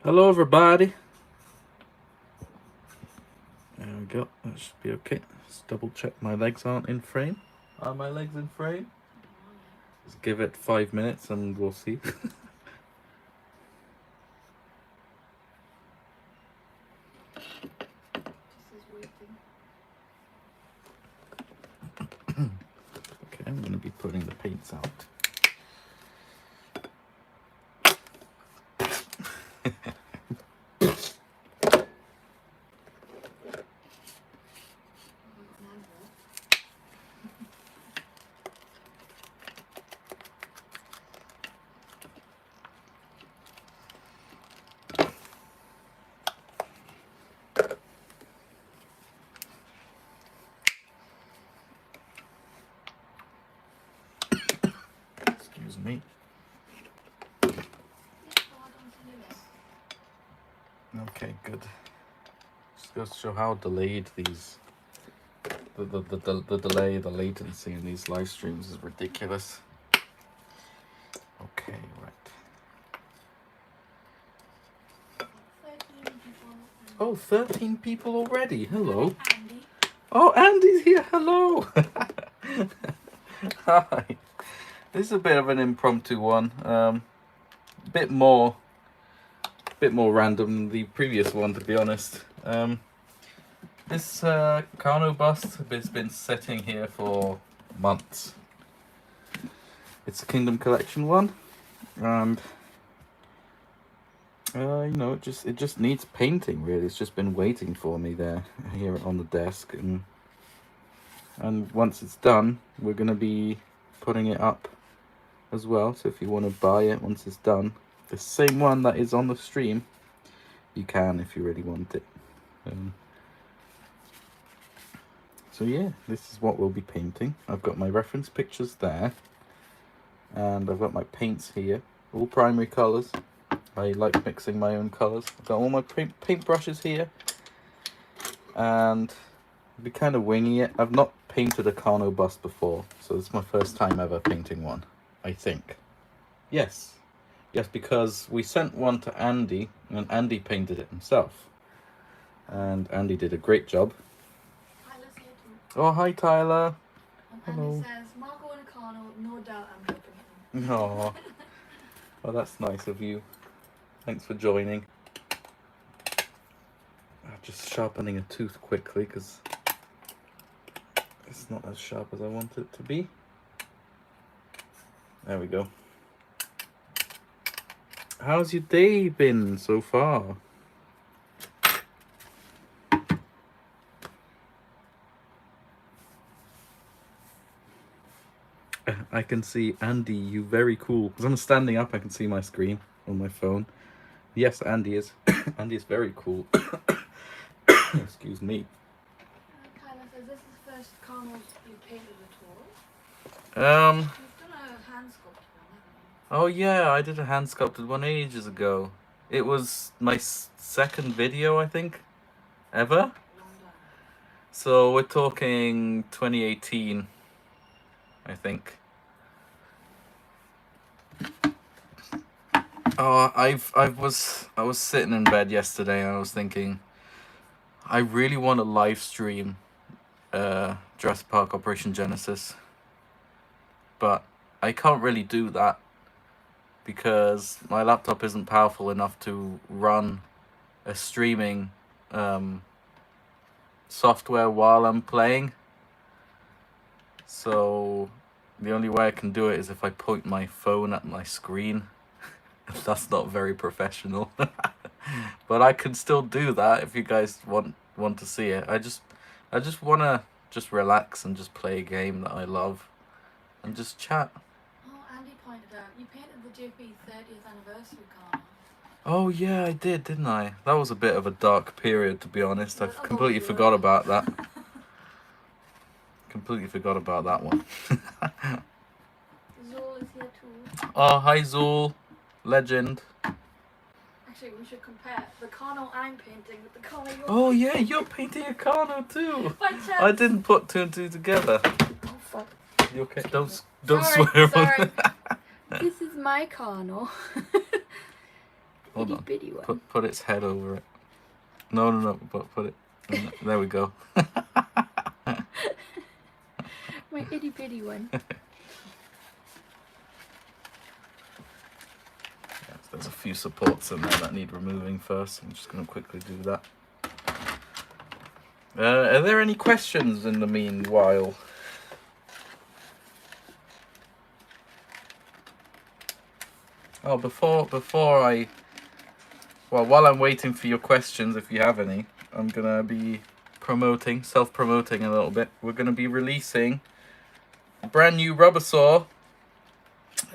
Hello everybody. There we go. That should be okay. Let's double check my legs aren't in frame. Are my legs in frame? Let's give it 5 minutes and we'll see. Okay, I'm going to be putting the paints out. Excuse me. Okay, good. Just goes to show how delayed these, the delay, the latency in these live streams is ridiculous. Okay, right. 13 people already. Hello. Andy. Oh, Andy's here. Hello. Hi. This is a bit of an impromptu one. Bit more random than the previous one, to be honest. This Carno bust has been sitting here for months. It's a Kingdom Collection one, and you know, it just needs painting. Really, it's just been waiting for me there here on the desk, and once it's done, we're gonna be putting it up as well. So if you want to buy it once it's done, the same one that is on the stream, you can if you really want it. So yeah, this is what we'll be painting. I've got my reference pictures there, and I've got my paints here, all primary colors. I like mixing my own colors. I've got all my paint brushes here, and I'll be kind of winging it. I've not painted a Carno bust before, so this is my first time ever painting one, I think. Yes, because we sent one to Andy, and Andy painted it himself, and Andy did a great job. Tyler's here too. Oh, hi Tyler. And Hello. Andy says, Marco and Carno, no doubt I'm helping him. Oh, well, that's nice of you. Thanks for joining. I'm just sharpening a tooth quickly because it's not as sharp as I want it to be. There we go. How's your day been so far? I can see Andy, you very cool. Because I'm standing up, I can see my screen on my phone. Yes, Andy is. Andy is very cool. Excuse me. Tyler says, this is the first Carno's been painted at all. Um. You've done a hand sculpted one, haven't Oh yeah, I did a hand sculpted one ages ago. It was my second video, I think, ever. you? Long time. So we're talking 2018, I think. Oh, I was sitting in bed yesterday and I was thinking, I really want to live stream Jurassic Park Operation Genesis, but I can't really do that because my laptop isn't powerful enough to run a streaming software while I'm playing. So the only way I can do it is if I point my phone at my screen. That's not very professional. But I can still do that if you guys want to see it. I just want to just relax and just play a game that I love and just chat. Oh, Andy pointed out, you painted the JP 30th anniversary car. Oh yeah, I did, didn't I? That was a bit of a dark period, to be honest. I've Oh, completely yeah. forgot about that. Completely forgot about that one. Zool is here too. Oh, hi Zool. Legend. Actually, we should compare the Carno I'm painting with the Carno you're Oh yeah, you're painting a Carno too. By chance. I didn't put two and two together. Oh, fuck. You okay? Don't Sorry, swear. sorry. This is my Carno. Hold Itty on. bitty one. Put its head over it. No. Put it. There we go. My itty bitty one. There's a few supports in there that need removing first. I'm just going to quickly do that. Are there any questions in the meanwhile? Oh, while I'm waiting for your questions, if you have any, I'm going to be self-promoting a little bit. We're going to be releasing a brand new rubber saw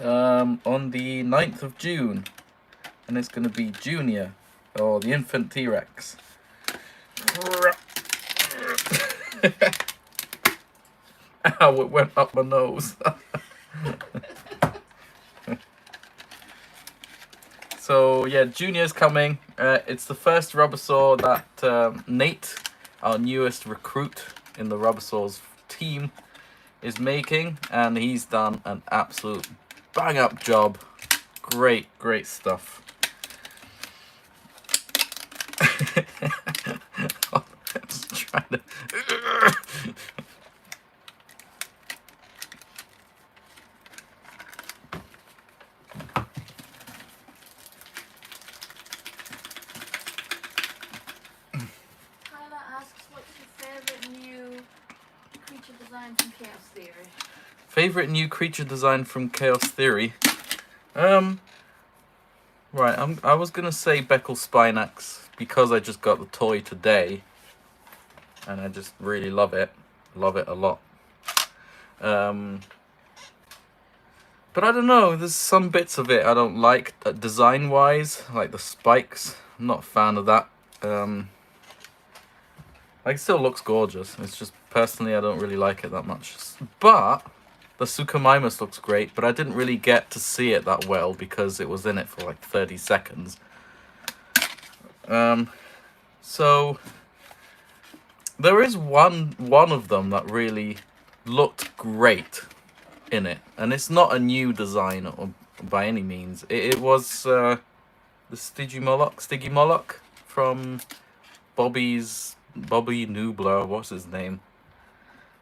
on the 9th of June. And it's going to be Junior, or the infant T-Rex. Ow, it went up my nose. So yeah, Junior's coming. It's the first rubber saw that Nate, our newest recruit in the rubber saws team, is making, and he's done an absolute bang up job. Great stuff. I'm just trying to Tyler asks, what's your favourite new creature design from Chaos Theory? favorite new creature design from Chaos Theory. Right, I was gonna say Beckel Spinax because I just got the toy today, and I just really love it a lot. But I don't know, there's some bits of it I don't like design wise, like the spikes. I'm not a fan of that. Like, it still looks gorgeous. It's just personally I don't really like it that much. But the Suchomimus looks great, but I didn't really get to see it that well because it was in it for like 30 seconds. So there is one of them that really looked great in it, and it's not a new design or by any means. It was the Stiggy Moloch from Bobby Nubler. What's his name?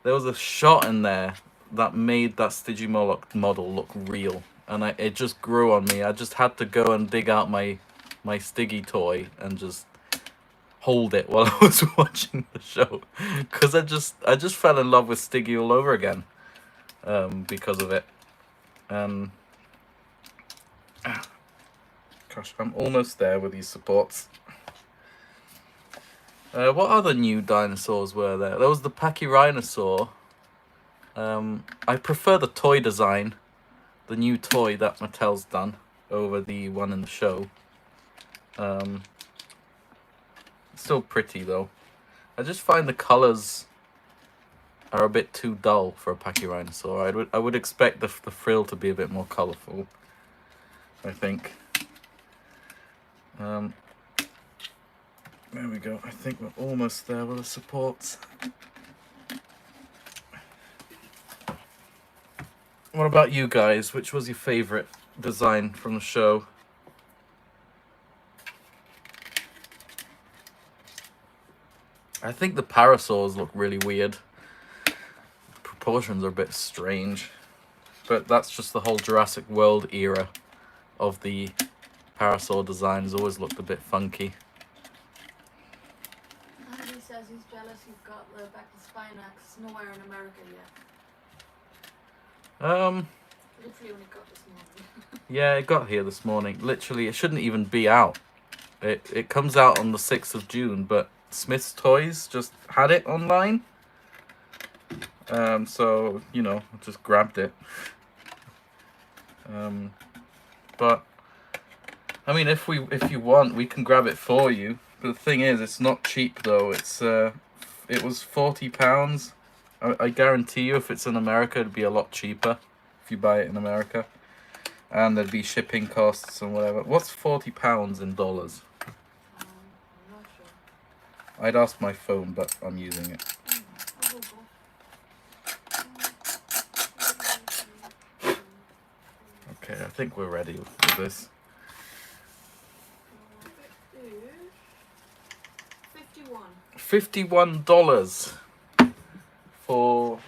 There was a shot in there that made that Stiggy Moloch model look real, and it just grew on me. I just had to go and dig out my Stiggy toy and just hold it while I was watching the show, because I just fell in love with Stiggy all over again because of it. Gosh, I'm almost there with these supports. What other new dinosaurs were there? There was the Pachyrhinosaur. I prefer the toy design, the new toy that Mattel's done, over the one in the show. It's still pretty though. I just find the colors are a bit too dull for a Pachyrhinosaur. I would expect the frill to be a bit more colorful, I think. There we go. I think we're almost there with the supports. What about you guys? Which was your favorite design from the show? I think the parasaurs look really weird. Proportions are a bit strange. But that's just the whole Jurassic World era of the parasaur designs. Always looked a bit funky. Andy says he's jealous you've got the Beckel Spinax nowhere in America yet. Literally only got this morning. Yeah, it got here this morning. Literally, it shouldn't even be out. It comes out on the 6th of June, but Smith's Toys just had it online. So, you know, I just grabbed it. But I mean, if you want, we can grab it for you. But the thing is, it's not cheap though. It was £40. I guarantee you, if it's in America, it'd be a lot cheaper if you buy it in America, and there'd be shipping costs and whatever. What's £40 in dollars? I'm not sure. I'd ask my phone, but I'm using it. I'll Google. Okay, I think we're ready with this. is 51. $51 for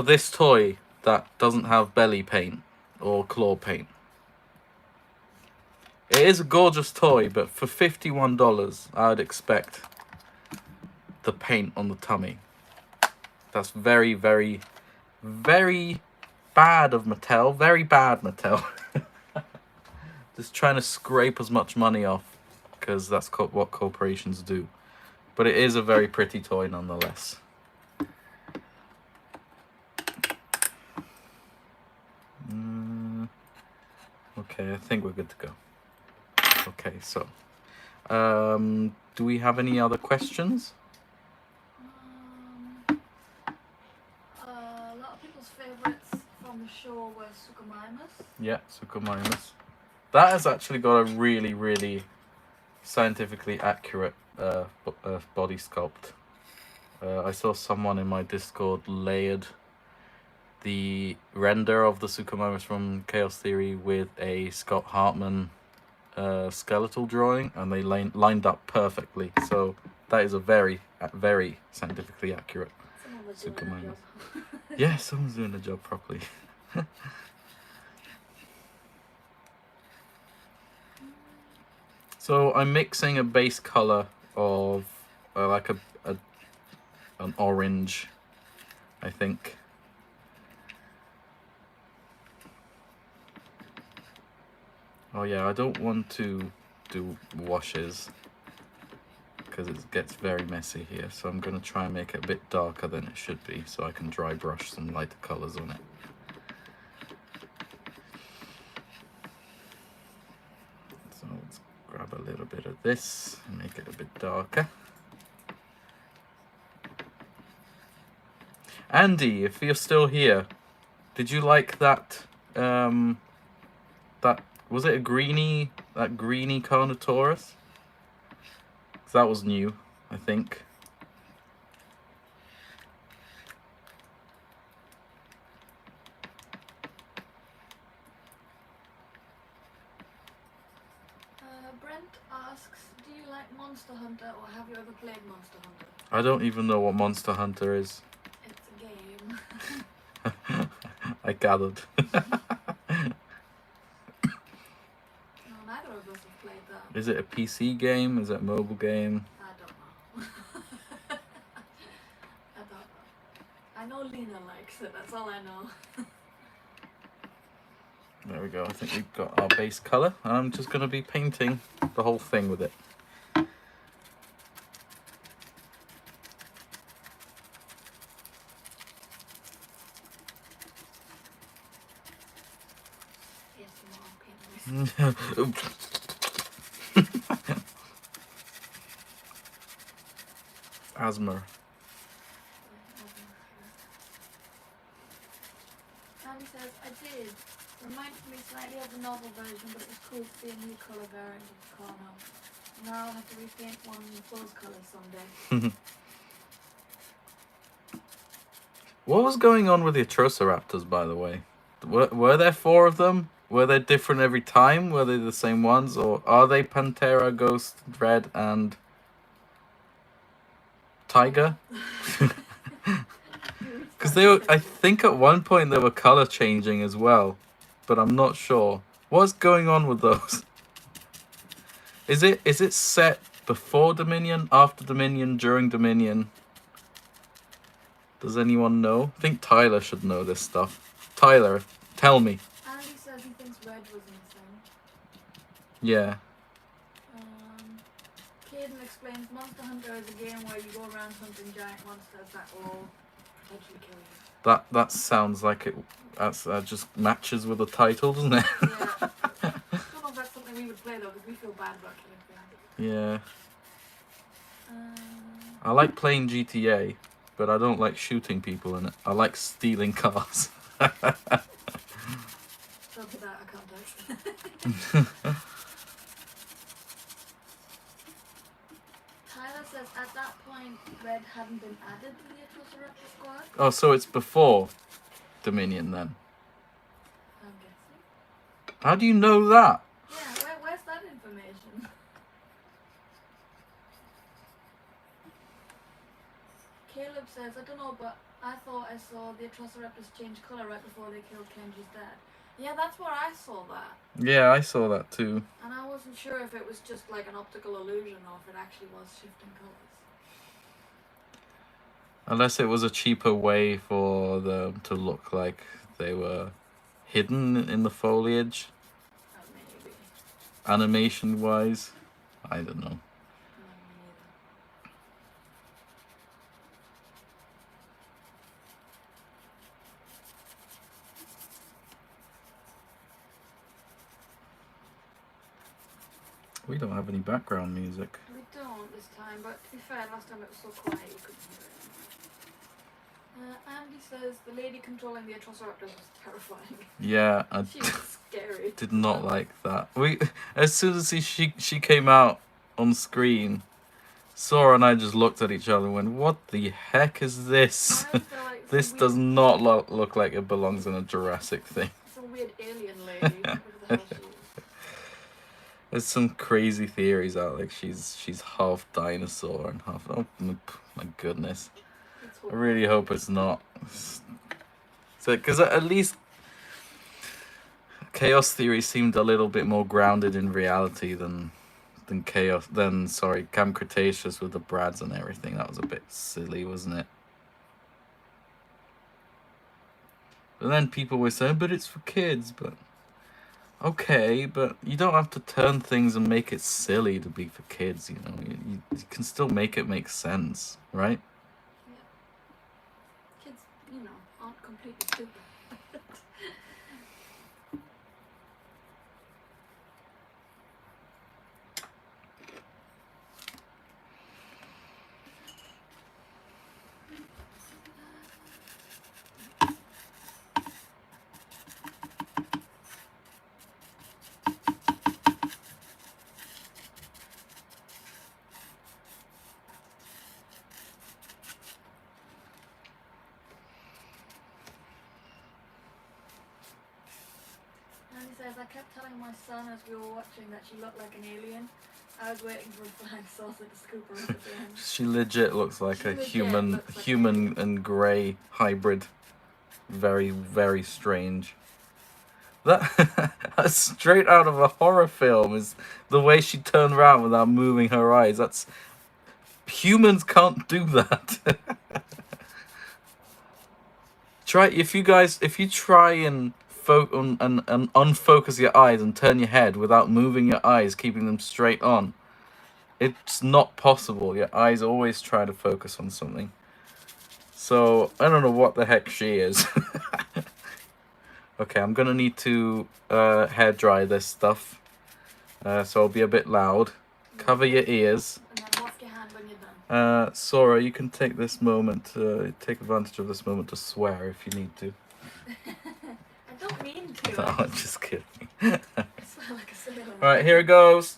this toy that doesn't have belly paint or claw paint. It is a gorgeous toy, but for $51, I would expect the paint on the tummy. That's very, very, very bad of Mattel. Very bad, Mattel. Just trying to scrape as much money off, because that's what corporations do. But it is a very pretty toy nonetheless. Okay, I think we're good to go. Okay, so do we have any other questions? A lot of people's favorites from the show were Suchomimus. Yeah, Suchomimus. That has actually got a really, really scientifically accurate body sculpt. I saw someone in my Discord layered the render of the Suchomimus from Chaos Theory with a Scott Hartman skeletal drawing, and they lined up perfectly. So that is a very, very scientifically accurate Suchomimus. Yeah, someone's doing the job properly. So I'm mixing a base color of like an orange, I think. Oh yeah, I don't want to do washes because it gets very messy here. So I'm going to try and make it a bit darker than it should be, so I can dry brush some lighter colors on it. So let's grab a little bit of this and make it a bit darker. Andy, if you're still here, did you like that, was it a greeny, that greeny Carnotaurus? 'Cause that was new, I think. Brent asks, do you like Monster Hunter, or have you ever played Monster Hunter? I don't even know what Monster Hunter is. It's a game. I gathered. No, neither of us have played that. Is it a PC game? Is it a mobile game? I don't know. I don't know. I know Lena likes it, that's all I know. There we go. I think we've got our base color. I'm just going to be painting the whole thing with it. Asthma. Andy says, I did. Reminded me slightly of the novel version, but it was cool to see a new colour variant of the Carno. Now I'll have to repaint one with those colours someday. What was going on with the Atrociraptors, by the way? Were there 4 of them? Were they different every time? Were they the same ones? Or are they Pantera, Ghost, Red, and Tiger? Because they were, I think at one point they were color changing as well, but I'm not sure. What's going on with those? Is it set before Dominion, after Dominion, during Dominion? Does anyone know? I think Tyler should know this stuff. Tyler, tell me. Andy says he thinks Red was missing. Yeah. Caden explains Monster Hunter is a game where you go around hunting giant monsters that will potentially kill you. That sounds like it. That just matches with the title, doesn't it? Yeah. I don't know if that's something we would play though, because we feel bad about killing things. Yeah. I like playing GTA, but I don't like shooting people in it. I like stealing cars. Don't do that, I can't do Tyler says at that point Red hadn't been added to the Atrociraptor squad. Oh, so it's before Dominion then. I'm guessing. How do you know that? Yeah, where's that information? says, I don't know, but I thought I saw the Atrocioraptors change colour right before they killed Kenji's dad. Yeah, that's where I saw that. Yeah, I saw that too. And I wasn't sure if it was just like an optical illusion or if it actually was shifting colours. Unless it was a cheaper way for them to look like they were hidden in the foliage, Maybe. animation-wise. I don't know. No, me neither. We don't have any background music. We don't this time, but to be fair, last time it was so quiet you couldn't hear it. Andy says the lady controlling the Atrocioraptors was terrifying. Yeah, I She was scary. did not like that. As soon as she came out on screen, Sora and I just looked at each other and went, "What the heck is this? I feel like This does not look like it belongs in a Jurassic thing." some weird alien lady. Whatever the hell she is. There's some crazy theories out, like she's half dinosaur and half. Oh my goodness! Let's I hope really hope it's not. So, because at least chaos theory seemed a little bit more grounded in reality than Camp Cretaceous with the Brads and everything. That was a bit silly, wasn't it? But then people were saying, "But it's for kids." But okay, but you don't have to turn things and make it silly to be for kids. You know, you can still make it make sense, right? kids, aren't completely stupid. And he says, I kept telling my son as we were watching that she looked like an alien. I was waiting for a flying saucer to scoop her up at the end. She legit looks like She a legit human, looks like human and grey hybrid. Very, very strange. That that's straight out of a horror film. Is the way she turned around without moving her eyes. That's humans can't do that. If you try and unfocus your eyes and turn your head without moving your eyes, keeping them straight on, it's not possible. Your eyes always try to focus on something. So I don't know what the heck she is. Okay, I'm gonna need to hair dry this stuff, so I'll be a bit loud. Cover your ears. And then wash your hand when you're done. Sora, you can take take advantage of this moment to swear if you need to. I don't mean to. No, I'm just kidding. I swear like a sailor. Alright, here it goes.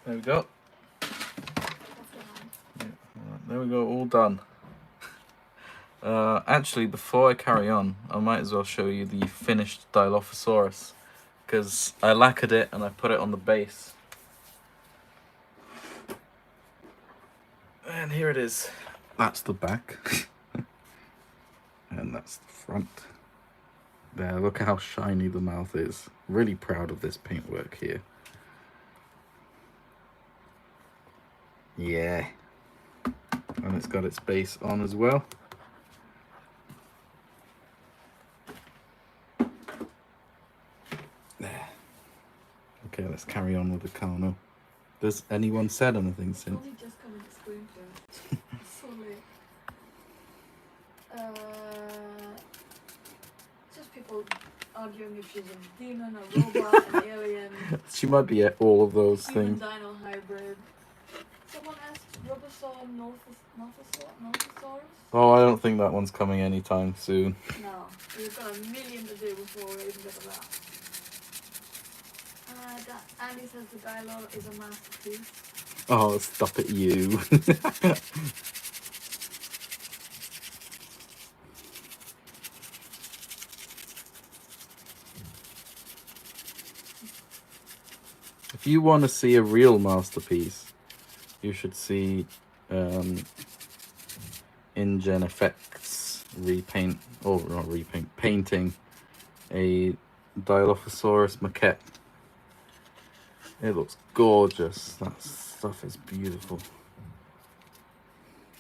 There we go. Yeah, there we go, all done. Actually, before I carry on, I might as well show you the finished Dilophosaurus, because I lacquered it and I put it on the base. And here it is. That's the back. And that's the front. There, look how shiny the mouth is. Really proud of this paintwork here. Yeah. And it's got its base on as well. There. Okay, let's carry on with the Carno. Has anyone said anything It's since? only just coming to screen first. It's so late. Just people arguing if she's a demon, a robot, an alien, She might be all of those human things. dino hybrid. Someone asked Robosaur Northosaurus? Oh, I don't think that one's coming anytime soon. No, we've got a million to do before we even get to that. Andy says the Dilo is a masterpiece. Oh, stop it, you. If you want to see a real masterpiece, you should see InGen Effects repaint, or not repaint, painting a Dilophosaurus maquette. It looks gorgeous. That stuff is beautiful.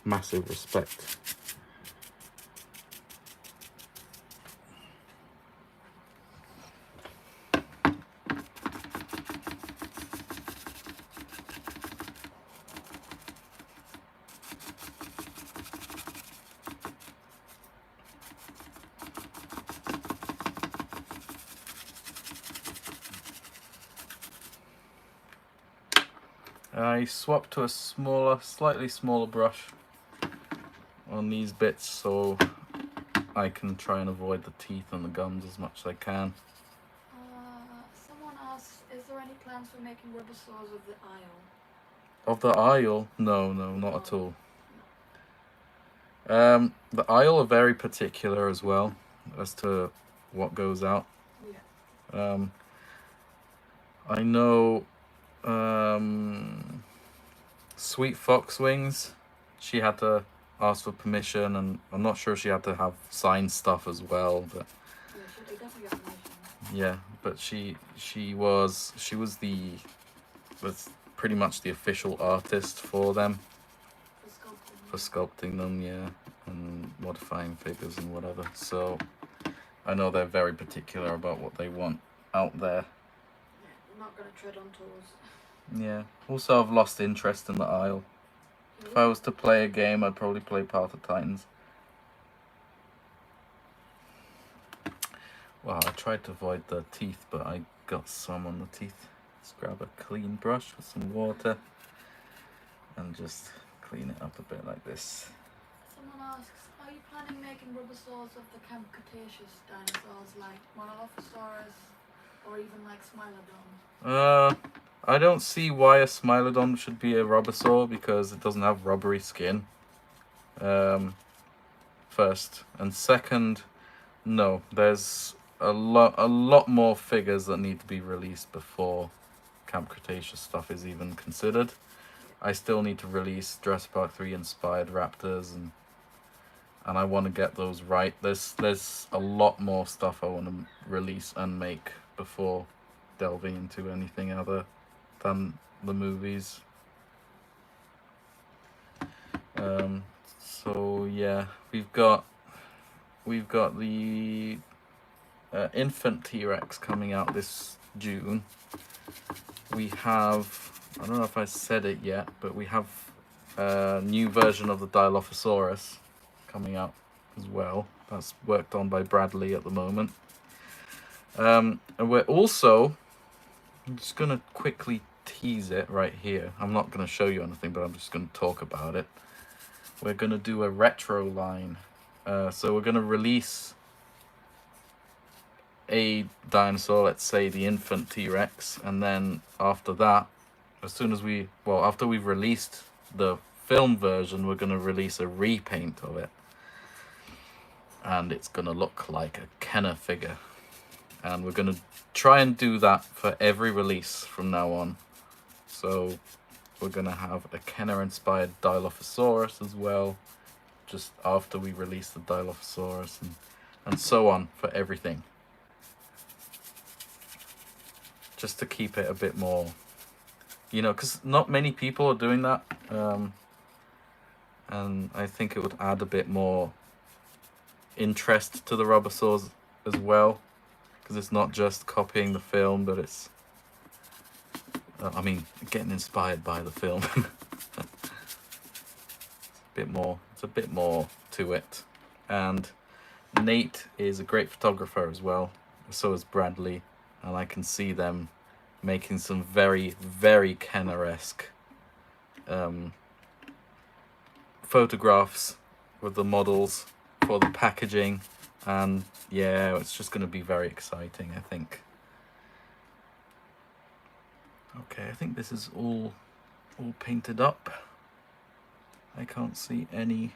Massive respect. I swapped to a smaller, slightly smaller brush on these bits so I can try and avoid the teeth and the gums as much as I can. Someone asked, is there any plans for making Robosaurs of the Isle? Of the Isle? No, not at all. The Isle are very particular as well as to what goes out. Yeah. I know Sweet Foxwings, she had to ask for permission, and I'm not sure she had to have signed stuff as well, but Yeah, they definitely got permission. yeah, but she was pretty much the official artist for them, for sculpting them, yeah, and modifying figures and whatever. So I know they're very particular about what they want out there. Yeah, we're not gonna tread on toes. Yeah. Also, I've lost interest in the Isle. If I was to play a game, I'd probably play Path of Titans. Well, I tried to avoid the teeth, but I got some on the teeth. Let's grab a clean brush with some water and just clean it up a bit like this. Someone asks, are you planning making Robosaurs of the Camp Cretaceous dinosaurs like Monolophosaurus or even like Smilodon? I don't see why a Smilodon should be a Robosaur because it doesn't have rubbery skin. First, and second, no, there's a lot more figures that need to be released before Camp Cretaceous stuff is even considered. I still need to release Jurassic Park 3 inspired raptors, and I want to get those right. There's a lot more stuff I want to release and make before delving into anything other than the movies. So yeah, we've got the infant T-Rex coming out this June. We have, I don't know if I said it yet, but we have a new version of the Dilophosaurus coming out as well. That's worked on by Bradley at the moment. And we're also, I'm just going to quickly tease it right here. I'm not going to show you anything, but I'm just going to talk about it. We're going to do a retro line. So we're going to release a dinosaur, let's say the infant T-Rex, and then after that, after we've released the film version, we're going to release a repaint of it. And it's going to look like a Kenner figure. And we're going to try and do that for every release from now on. So we're going to have a Kenner-inspired Dilophosaurus as well, just after we release the Dilophosaurus, and so on for everything. Just to keep it a bit more, because not many people are doing that. And I think it would add a bit more interest to the Robosaurs as well. Because it's not just copying the film, but it's, getting inspired by the film. It's a bit more to it. And Nate is a great photographer as well. So is Bradley, and I can see them making some very, very Kenner-esque photographs with the models for the packaging, and yeah, it's just going to be very exciting, I think. Okay, I think this is all painted up. I can't see any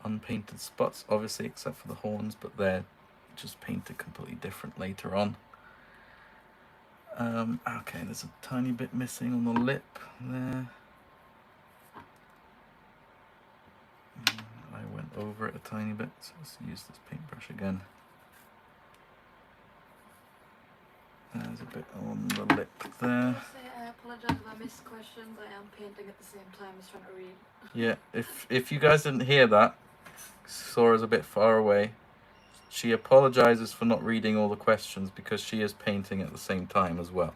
unpainted spots, obviously, except for the horns, but they're just painted completely different later on. Okay, there's a tiny bit missing on the lip there. I went over it a tiny bit, so let's use this paintbrush again. There's a bit on the lip there. I apologize if I missed questions. I am painting at the same time as trying to read. Yeah, if you guys didn't hear that, Sora's a bit far away. She apologizes for not reading all the questions because she is painting at the same time as well.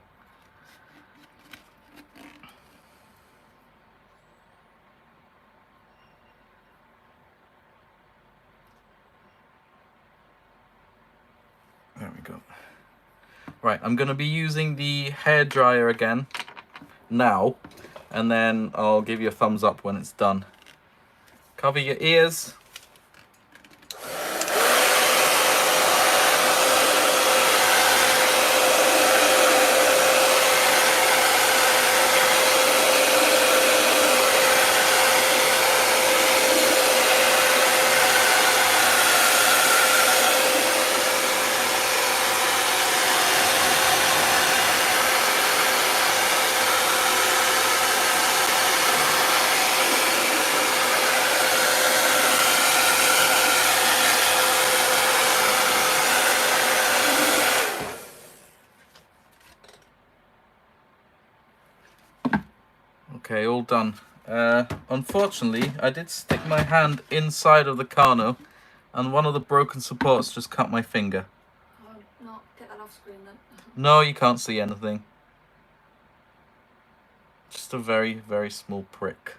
There we go. Right, I'm going to be using the hairdryer again now, and then I'll give you a thumbs up when it's done. Cover your ears. Okay, all done. Unfortunately, I did stick my hand inside of the Carno, and one of the broken supports just cut my finger. Oh, no, get that off screen then. No, you can't see anything. Just a very, very small prick.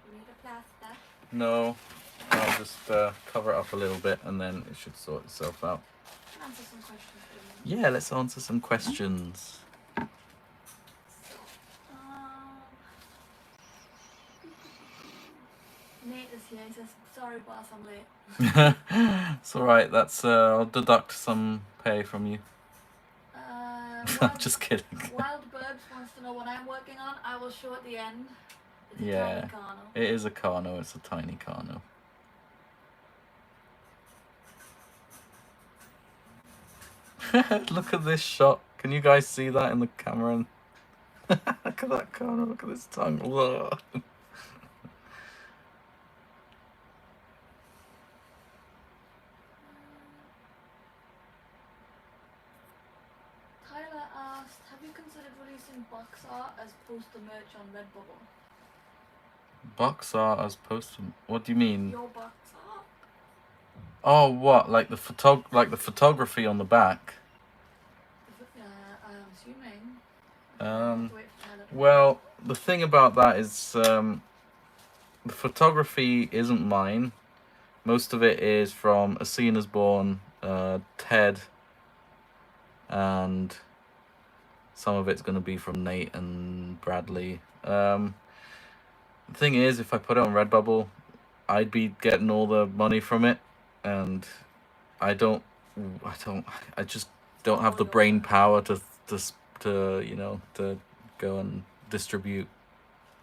You need a plaster? No, I'll just cover it up a little bit, and then it should sort itself out. Answer some questions for me. Yeah, let's answer some questions. Nate is here. He says, "Sorry, boss, I'm late." It's alright, that's I'll deduct some pay from you. I'm just kidding. Wild Burbs wants to know what I'm working on. I will show at the end. It's Yeah, a tiny Carno. it is a Carno, it's a tiny Carno. Look at this shot. Can you guys see that in the camera? Look at that Carno, look at this tongue. Ugh. Tyler asked, "Have you considered releasing box art as poster merch on Redbubble?" Box art as poster. What do you mean? Your box art? Oh, what? Like the photography on the back? I'm assuming. Wait for Tyler to- Well, the thing about that is the photography isn't mine. Most of it is from A Scene Is Born, Ted, and some of it's going to be from Nate and Bradley. The thing is, if I put it on Redbubble, I'd be getting all the money from it, and I just don't have the brain power to you know, to go and distribute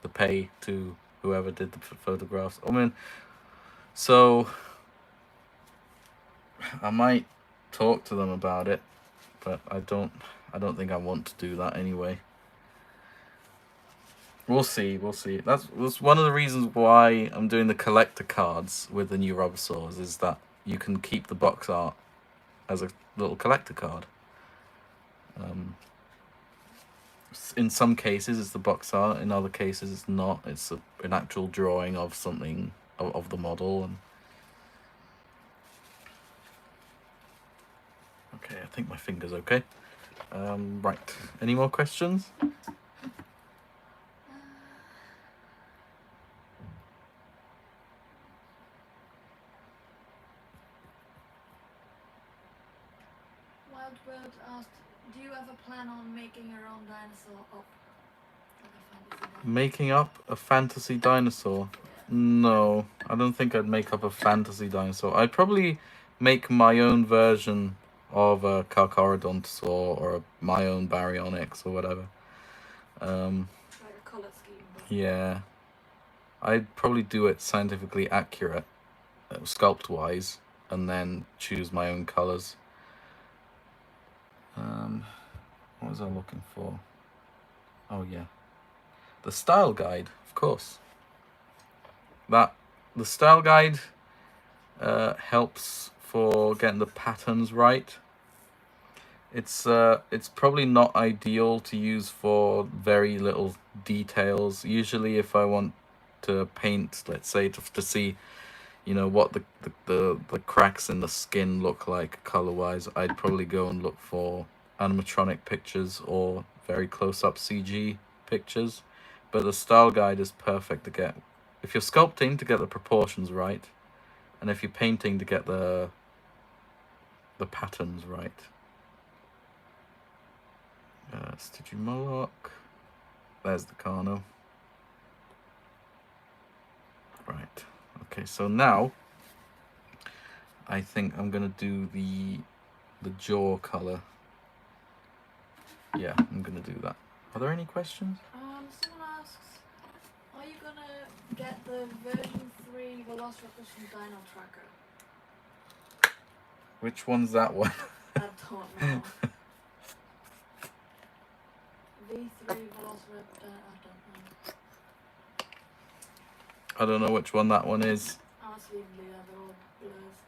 the pay to whoever did the photographs. I mean, so I might talk to them about it, but I don't think I want to do that anyway. We'll see. That's one of the reasons why I'm doing the collector cards with the new rubber saws, is that you can keep the box art as a little collector card. In some cases it's the box art, in other cases it's not. It's an actual drawing of something, of the model. And okay, I think my finger's okay. Right, any more questions? Wildbird asked, do you ever plan on making your own dinosaur up? Like a fantasy dinosaur? Making up a fantasy dinosaur? No, I don't think I'd make up a fantasy dinosaur. I'd probably make my own version of a Carnotaurus or my own Baryonyx or whatever. Like a colour scheme. Yeah. I'd probably do it scientifically accurate, sculpt-wise, and then choose my own colours. What was I looking for? Oh yeah, the style guide, of course. The style guide helps for getting the patterns right. It's probably not ideal to use for very little details. Usually, if I want to paint, let's say, to see, you know, what the cracks in the skin look like color-wise, I'd probably go and look for animatronic pictures or very close-up CG pictures. But the style guide is perfect to get if you're sculpting, to get the proportions right, and if you're painting, to get the patterns right. Stitchy there's the Carno. Right. Okay, so now I think I'm gonna do the jaw color. Yeah, I'm gonna do that. Are there any questions? Someone asks, are you gonna get the version 3 Velociraptor from Dino Tracker? Which one's that one? I don't know. V3 Velociraptor, I don't know. I don't know which one that one is. Honestly, they're all blurs.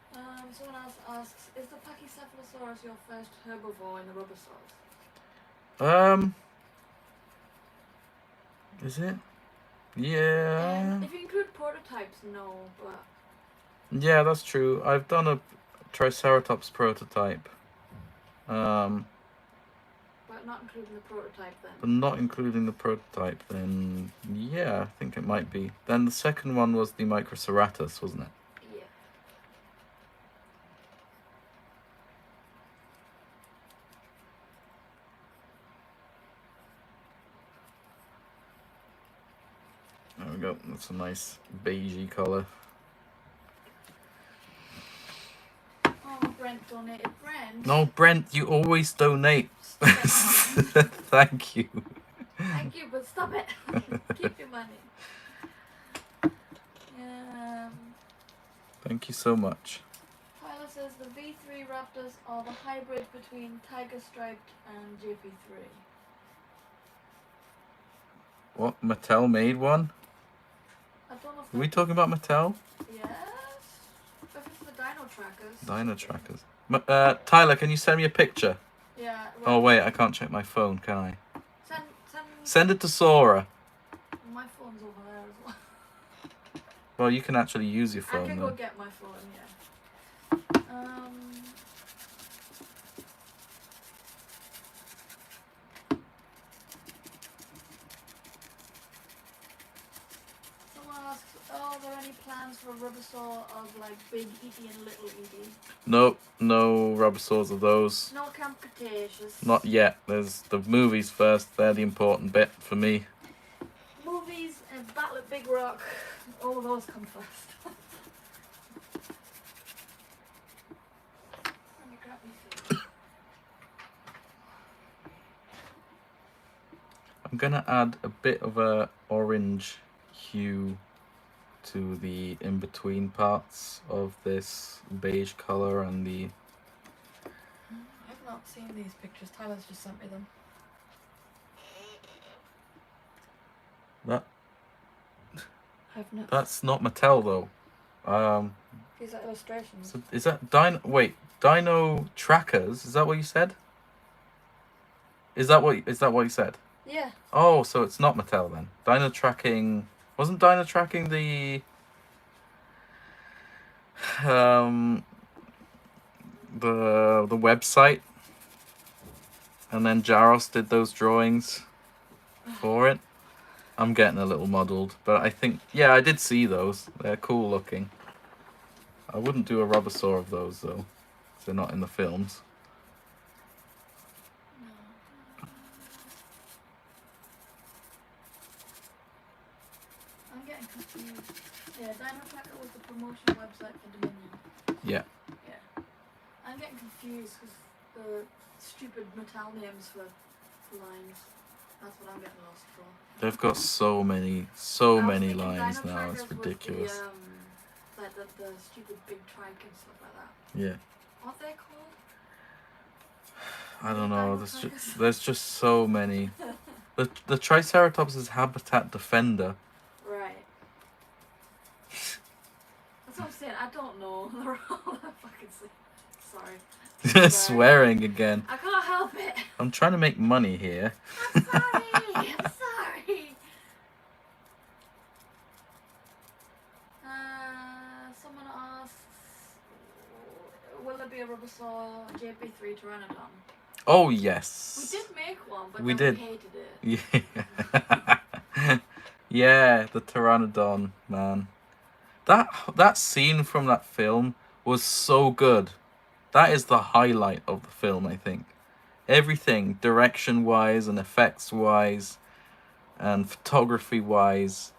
Someone else asks, is the Pachycephalosaurus your first herbivore in the Rubosaurs? Is it? Yeah. If you include prototypes, no, but... Yeah, that's true. I've done a Triceratops prototype. But not including the prototype then. But not including the prototype, then yeah, I think it might be. Then the second one was the Microceratus, wasn't it? Yeah. There we go. That's a nice beigey colour. Oh, Brent donated. Brent? No, Brent, you always donate. Thank you. Thank you, but stop it. Keep your money. Thank you so much. Tyler says the V3 Raptors are the hybrid between Tiger Striped and JP3. What? Mattel made one? I don't know if Are we talking about Mattel? Yes. If it's the Dino Trackers. Dino Trackers. Tyler, can you send me a picture? Yeah. Oh wait, I can't check my phone, can I? Send Send it to Sora. my phone's over there as well. Well, you can actually use your I phone can then. go get my phone, yeah. Someone asks, are there any plans for a Rubosaur of like Big Edie and Little Edie? Nope, no Rubosaurs of those. No Camp Cretaceous. Not yet. There's the movies first. They're the important bit for me. Movies and Battle at Big Rock, all of those come first. Let me grab my food. I'm gonna add a bit of a orange hue to the in-between parts of this beige color and the... I've not seen these pictures. Tyler's just sent me them. That's not Mattel though. These are illustrations. So is that Dino Trackers? Is that what you said? Is that what you said? Yeah. Oh, so it's not Mattel then. Dino Tracking wasn't Dino Tracking the website, and then Jaros did those drawings for it. I'm getting a little muddled, but I think, yeah, I did see those. They're cool looking. I wouldn't do a Rubosaur of those though, 'cause they're not in the films. Yeah, Dino Tracker was the promotional website for Dominion. Yeah. Yeah. I'm getting confused because the stupid Mattel names for lines. That's what I'm getting lost for. They've got so many lines Dino now. Trackers It's ridiculous. With the stupid big trike and stuff like that. Yeah. What are they called? I don't know. Dino Trackers? There's just so many. The Triceratops is habitat defender. Right. That's what I'm saying. I don't know. They're all fucking sorry. Swearing again. I can't help it. I'm trying to make money here. I'm sorry. I'm sorry. Someone asks, will there be a Rubbersaw JP3 Pteranodon? Oh yes. We did make one, but we then did. we hated it. Yeah. Yeah, the Pteranodon, man. That scene from that film was so good. That is the highlight of the film, I think. Everything, direction-wise and effects-wise and photography-wise.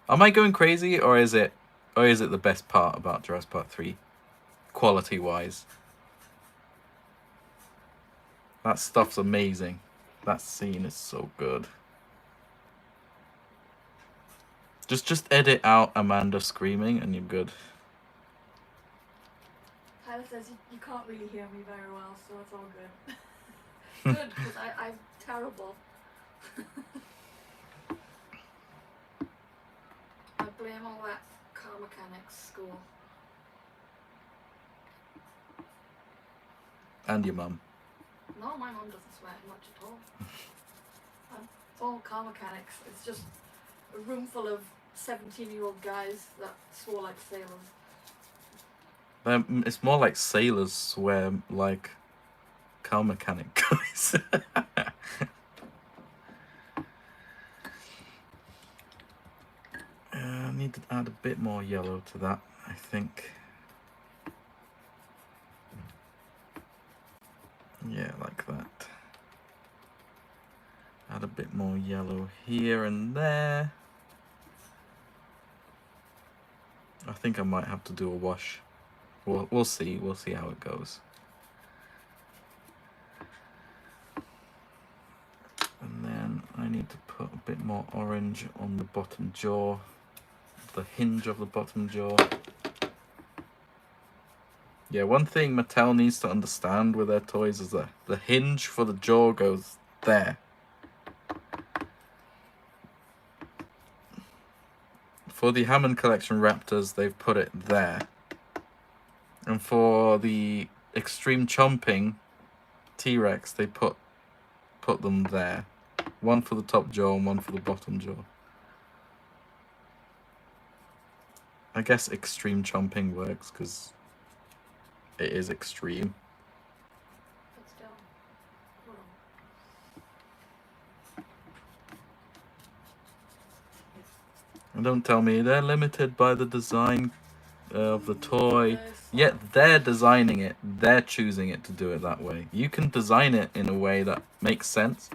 Am I going crazy, or is it the best part about Jurassic Park 3? Quality-wise. That stuff's amazing. That scene is so good. Just edit out Amanda screaming and you're good. Tyler says you can't really hear me very well, so it's all good. Good, because I'm terrible. I blame all that car mechanics school. And your mum. No, my mum doesn't swear much at all. It's all car mechanics. It's just a room full of 17-year-old guys that swore like sailors. It's more like sailors swear like car mechanic guys. I need to add a bit more yellow to that, I think. Yeah, like that. Add a bit more yellow here and there. I think I might have to do a wash. We'll see. We'll see how it goes. And then I need to put a bit more orange on the bottom jaw, the hinge of the bottom jaw. Yeah, one thing Mattel needs to understand with their toys is that the hinge for the jaw goes there. For the Hammond Collection Raptors, they've put it there. And for the Extreme Chomping T-Rex, they put them there. One for the top jaw and one for the bottom jaw. I guess Extreme Chomping works because it is extreme. But still. Hold on. And don't tell me they're limited by the design of the toy. Yet they're designing it. They're choosing it to do it that way. You can design it in a way that makes sense.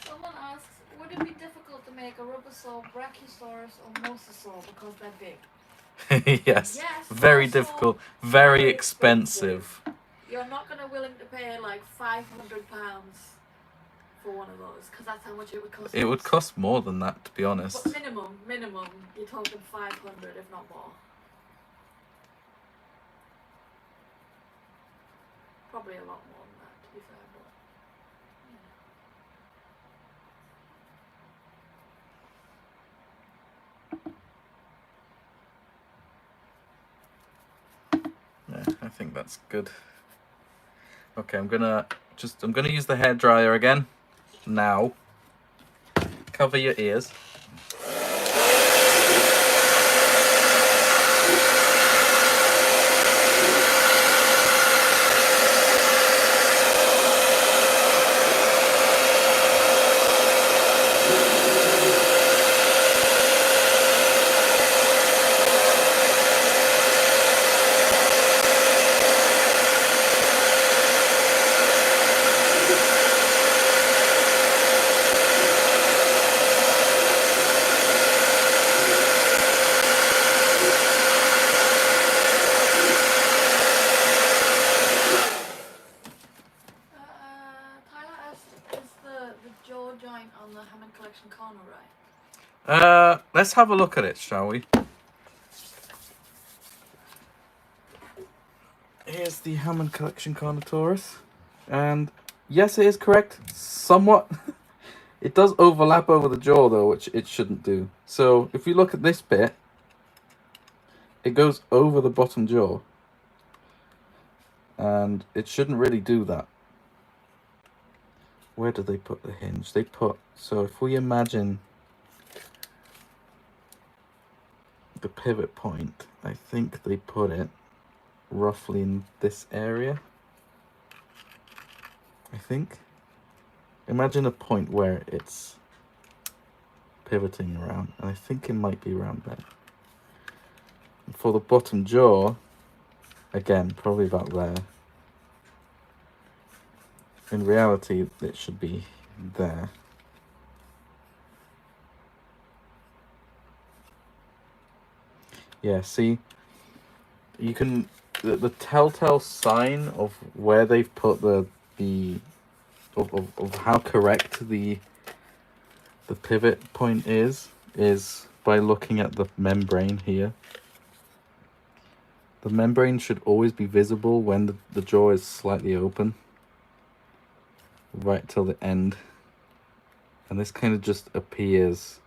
Someone asks, would it be difficult to make a Rubbersaw, Brachiosaurus, or Mosasaur because they're big? Yes. Yes. Very also difficult. Very very expensive. You're not gonna willing to pay like £500 for one of those because that's how much it would cost. It would cost more than that, to be honest. But minimum, you're talking 500 if not more. Probably a lot more than that, to be fair, but Yeah, I think that's good. Okay, I'm gonna use the hairdryer again. Now. Cover your ears. collection corner, right? Let's have a look at it, shall we? Here's the Hammond collection Carnotaurus, and yes, it is correct. Somewhat, it does overlap over the jaw though, which it shouldn't do. So if you look at this bit, it goes over the bottom jaw, and it shouldn't really do that. Where do they put the hinge? They put, so if we imagine the pivot point, I think they put it roughly in this area. I think. Imagine a point where it's pivoting around, and I think it might be around there. And for the bottom jaw, again, probably about there. In reality, it should be there. Yeah, see, you can, the telltale sign of where they've put of how correct the pivot point is by looking at the membrane here. The membrane should always be visible when the jaw is slightly open, right till the end, and this kind of just appears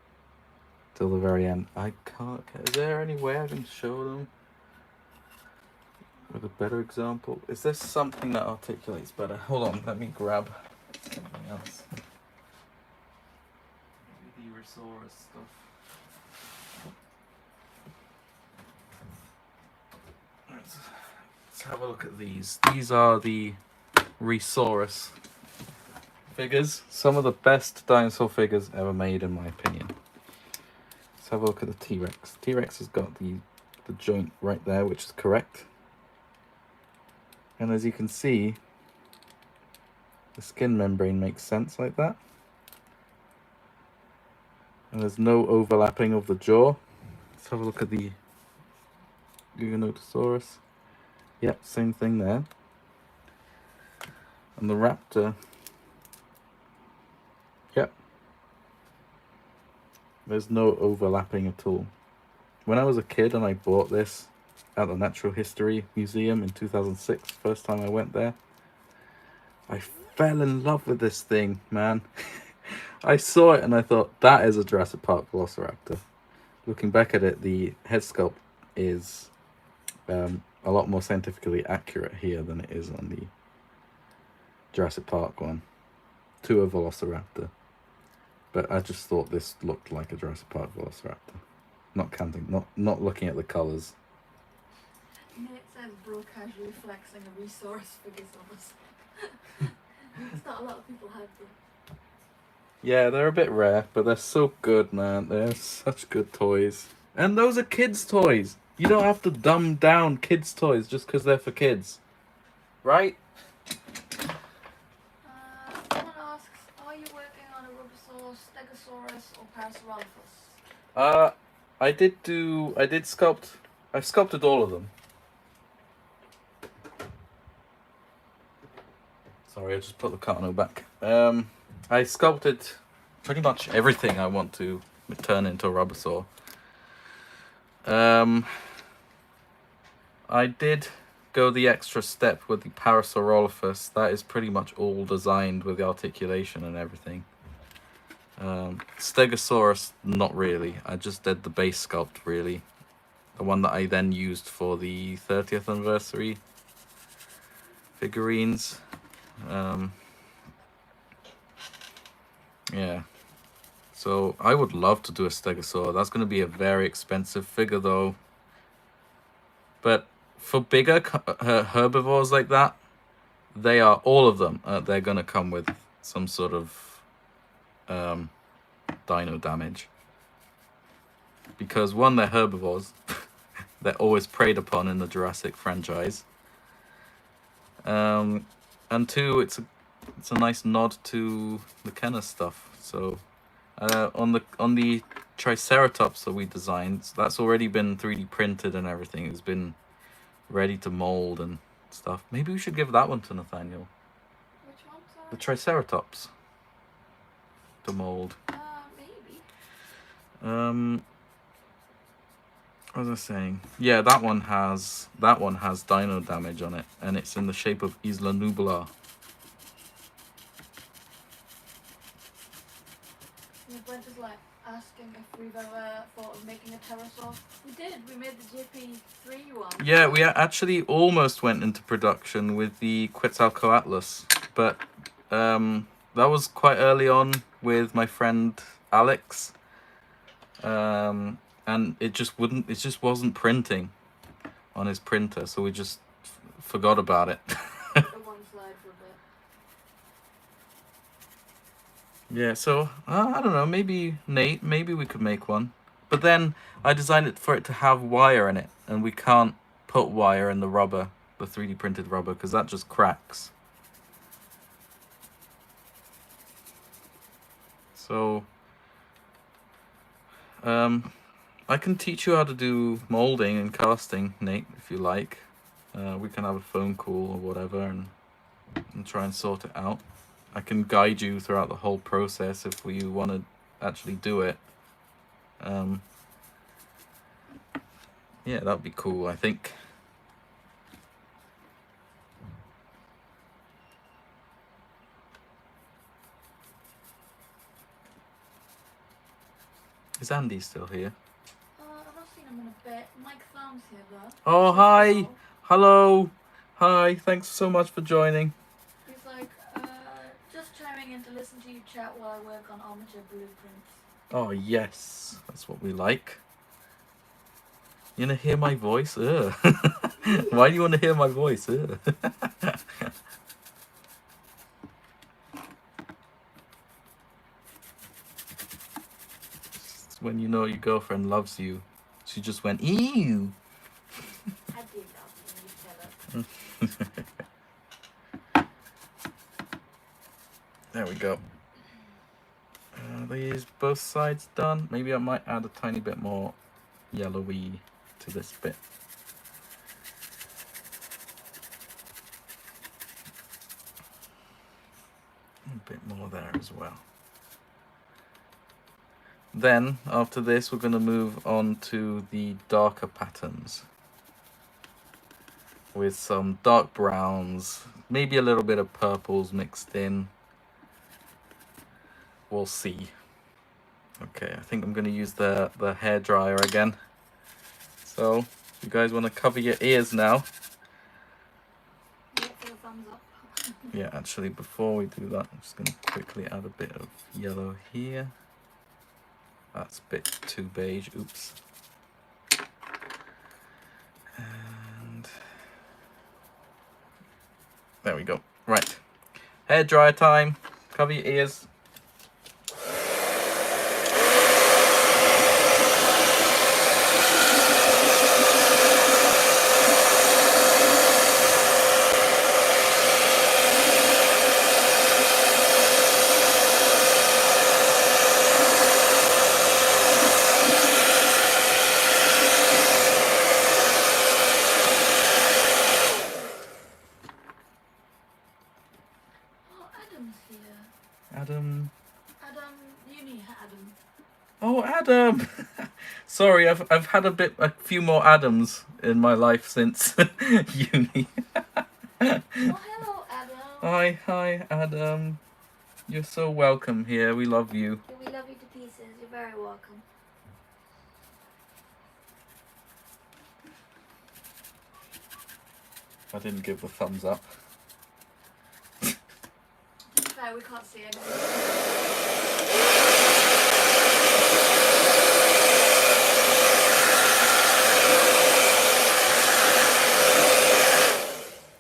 till the very end. I can't, is there any way I can show them with a better example? Is there something that articulates better? Hold on, let me grab something else. Maybe the Resaurus stuff. Let's have a look at these. These are the Resaurus figures. Some of the best dinosaur figures ever made, in my opinion. Let's have a look at the T-Rex. T-Rex has got the joint right there, which is correct. And as you can see, the skin membrane makes sense like that. And there's no overlapping of the jaw. Let's have a look at the Carnotaurus. Yep, same thing there. And the Raptor, yep, there's no overlapping at all. When I was a kid and I bought this at the Natural History Museum in 2006, first time I went there, I fell in love with this thing, man. I saw it and I thought, that is a Jurassic Park Velociraptor. Looking back at it, the head sculpt is a lot more scientifically accurate here than it is on the Jurassic Park one to a Velociraptor. But I just thought this looked like a Jurassic Park Velociraptor. Not counting, not looking at the colours. Nate says bro casually flexing a resource figures on us. It's not a lot of people have them. Yeah, they're a bit rare, but they're so good, man. They're such good toys. And those are kids' toys. You don't have to dumb down kids' toys just because they're for kids. Right? Someone asks, are you working on a Rubosaurus, Stegosaurus, or Parasaurolophus? I sculpted all of them. Sorry, I just put the carton back. I sculpted pretty much everything I want to turn into a Rubosaur. I did go the extra step with the Parasaurolophus. That is pretty much all designed with the articulation and everything. Stegosaurus, not really. I just did the base sculpt, really. The one that I then used for the 30th anniversary figurines. Yeah. So I would love to do a Stegosaur. That's going to be a very expensive figure, though. But for bigger herbivores like that, they are, all of them, they're going to come with some sort of dino damage. Because one, they're herbivores. They're always preyed upon in the Jurassic franchise. And two, it's a nice nod to the Kenner stuff. So on the Triceratops that we designed, that's already been 3D printed and everything. It's been ready to mold and stuff. Maybe we should give that one to Nathaniel. Which one? The Triceratops to mold. Me? What was I saying? Yeah, that one has dino damage on it, and it's in the shape of Isla Nublar. Yeah, Brent is like asking if we've ever thought of making a pterosaur. We did. We made the JP3 one. Yeah, we actually almost went into production with the Quetzalcoatlus, but that was quite early on with my friend Alex, and it just wasn't printing on his printer, so we just forgot about it. The one slide for a bit. Yeah, so I don't know, maybe Nate, maybe we could make one, but then I designed it for it to have wire in it, and we can't put wire in the rubber, the 3D printed rubber, because that just cracks. So I can teach you how to do molding and casting, Nate, if you like. We can have a phone call or whatever and try and sort it out. I can guide you throughout the whole process if we want to actually do it. Yeah, that'd be cool, I think. Is Andy still here? I've not seen him in a bit. Mike Thumb's here though. Oh, hi. Hello. Hi. Thanks so much for joining. He's like, just chiming in to listen to you chat while I work on armature blueprints. Oh, yes. That's what we like. You want to hear my voice? Ugh. Why do you want to hear my voice? Ugh. It's when you know your girlfriend loves you. She just went, ew. I did love you, you tell her. There we go. These both sides done. Maybe I might add a tiny bit more yellowy to this bit. A bit more there as well. Then, after this, we're going to move on to the darker patterns. With some dark browns, maybe a little bit of purples mixed in. We'll see. Okay, I think I'm going to use the hairdryer again. So, you guys want to cover your ears now? Wait for the thumbs up. Yeah, actually, before we do that, I'm just going to quickly add a bit of yellow here. That's a bit too beige, oops. And there we go. Right, hairdryer time. Cover your ears. Adam. Oh, Adam. Sorry, I've had a few more Adams in my life since uni. Oh, hello, Adam. Hi, Adam. You're so welcome here. We love you. We love you to pieces. You're very welcome. I didn't give the thumbs up. Fair, we can't see anything.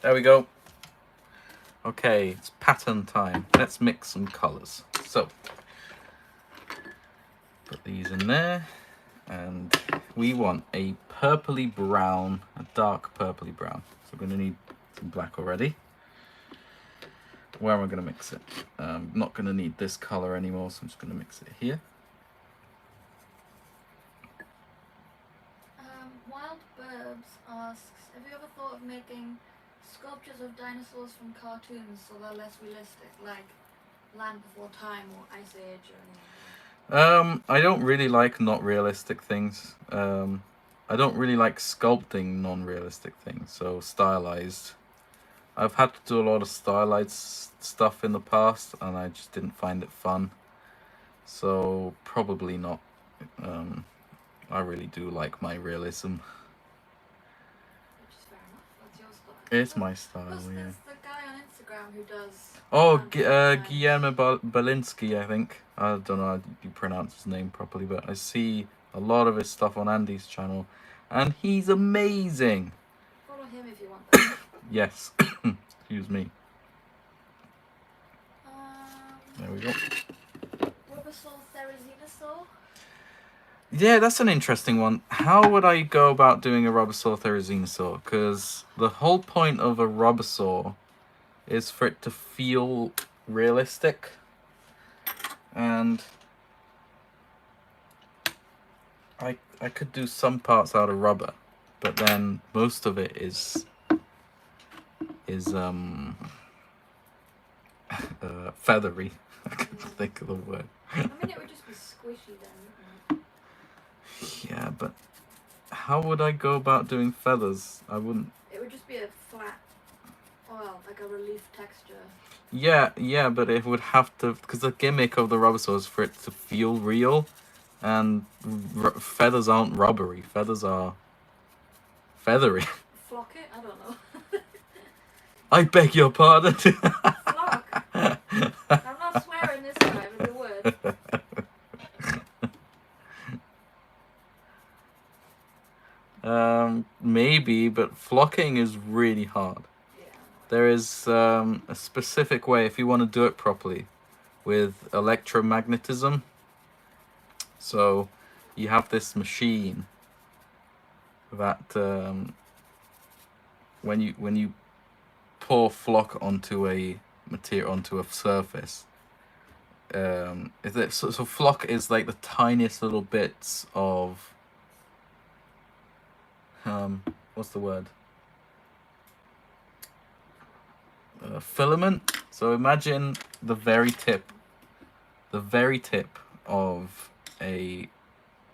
There we go. Okay, it's pattern time. Let's mix some colors. So, put these in there. And we want a purpley brown, a dark purpley brown. So we're going to need some black already. Where am I going to mix it? I'm not going to need this color anymore, so I'm just going to mix it here. Wild Burbs asks, have you ever thought of making sculptures of dinosaurs from cartoons so they're less realistic, like Land Before Time or Ice Age or anything? I don't really like not realistic things. I don't really like sculpting non-realistic things, so stylized. I've had to do a lot of stylized stuff in the past, and I just didn't find it fun. So probably not. I really do like my realism. Which is fair enough. That's your style. It's my style, Plus, yeah. there's the guy on Instagram who does. Oh, handmade designs. Guillermo Belinsky, I think. I don't know how you pronounce his name properly, but I see a lot of his stuff on Andy's channel, and he's amazing. Follow him if you want that. Yes. Excuse me. There we go. Rubbersaw Therizinosaur. Yeah, that's an interesting one. How would I go about doing a Rubbersaw Therizinosaur? Because the whole point of a Rubbersaw is for it to feel realistic. And I could do some parts out of rubber, but then most of it is feathery. I can't think of the word. I mean, it would just be squishy then, wouldn't it? Yeah, but how would I go about doing feathers? I wouldn't. It would just be a flat, well, like a relief texture. Yeah, but it would have to, because the gimmick of the Rubbersaw is for it to feel real, and feathers aren't rubbery. Feathers are feathery. Flock it? I don't know. I beg your pardon. Flock? I'm not swearing this time, it's a word. Maybe, but flocking is really hard. Yeah. There is a specific way if you want to do it properly with electromagnetism. So you have this machine that when you pour flock onto a material, onto a surface, so flock is like the tiniest little bits of what's the word? Filament. So imagine the very tip of a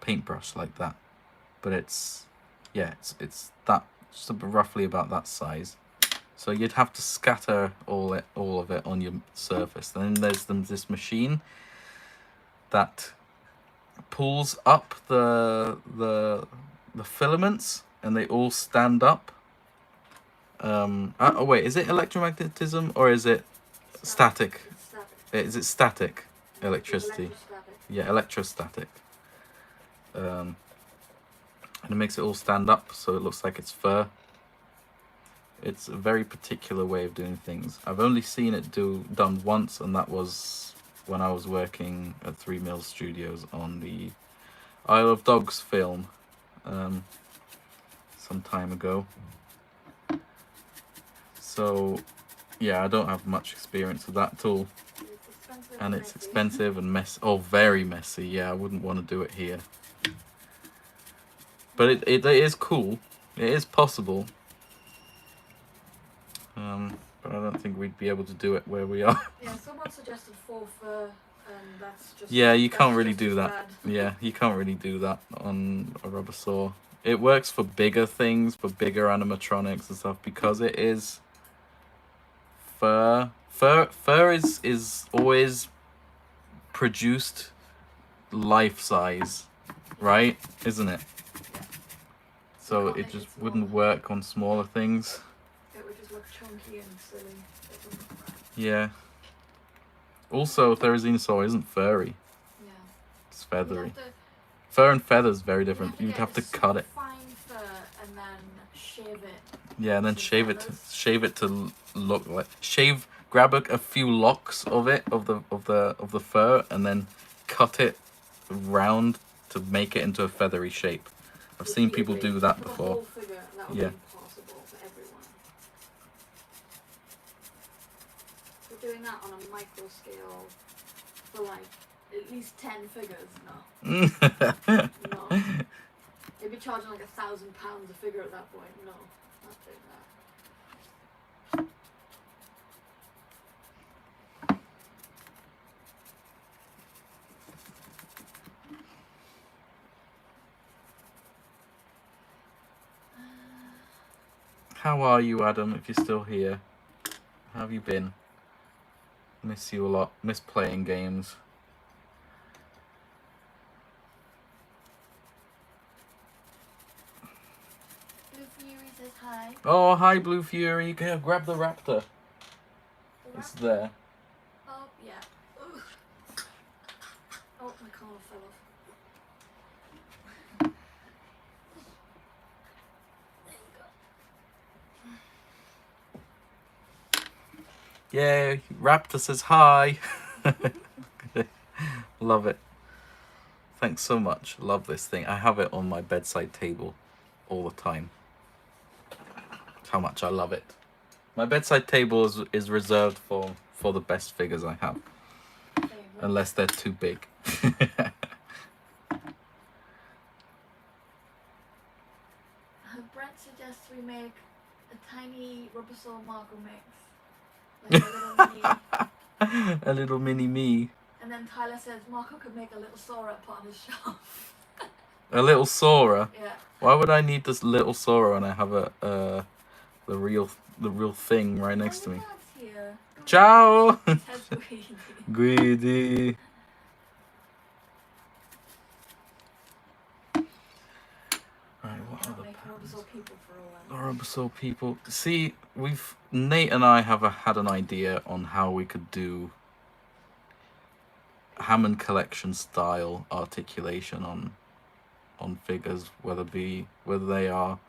paintbrush like that, but it's that, just roughly about that size. So you'd have to scatter all of it on your surface. And then there's this machine that pulls up the filaments, and they all stand up. Oh wait, is it electromagnetism or is it static? It's static. Is it static electricity? Electrostatic. Yeah, electrostatic. And it makes it all stand up, so it looks like it's fur. It's a very particular way of doing things. I've only seen it done once, and that was when I was working at 3 Mills Studios on the Isle of Dogs film some time ago. So yeah, I don't have much experience with that at all. It's expensive And it's messy. expensive and messy. Oh, very messy. Yeah, I wouldn't want to do it here. But it is cool. It is possible. But I don't think we'd be able to do it where we are. Yeah, someone suggested faux fur, and that's just. Yeah, you that's can't really just do as that. bad. Yeah, you can't really do that on a rubber saw. It works for bigger things, for bigger animatronics and stuff, because it is fur. Fur is always produced life size, right? Isn't it? Yeah. So can't it make just it wouldn't smaller. work on smaller things. It would just look chunky and silly. It wouldn't look right. Yeah. Also, Therizinosaur isn't furry. Yeah. It's You'd feathery. have to- Fur and feather's very different. You'd get have to a cut it. Fine fur and then shave it. Yeah, and then Some shave it to look like grab a few locks of it of the fur, and then cut it round to make it into a feathery shape. I've seen people do that For the before. whole figure, that would Yeah. be impossible for everyone. We're doing that on a micro scale for like at least 10 figures. No. No. They'd be charging like £1,000 a figure at that point. No, not doing that. How are you, Adam, if you're still here? How have you been? Miss you a lot. Miss playing games. Blue Fury says hi. Oh, hi, Blue Fury. Go grab the raptor. It's there. Oh, yeah. Ugh. Oh, my collar fell off. There you go. Yay, raptor says hi. Love it. Thanks so much. Love this thing. I have it on my bedside table all the time. How much I love it. My bedside table is reserved for the best figures I have. Unless they're too big. Brent suggests we make a tiny Rubbersaur Marco mix. Like a little mini. A little mini me. And then Tyler says Marco could make a little Sora put on his shelf. A little Sora? Yeah. Why would I need this little Sora when I have the real thing right next to me? Here. Ciao! Says Greedy. Greedy. Right, what other Rubbersaur people for a the while. Rubbersaur people. See, Nate and I have had an idea on how we could do Hammond collection style articulation on figures, whether they are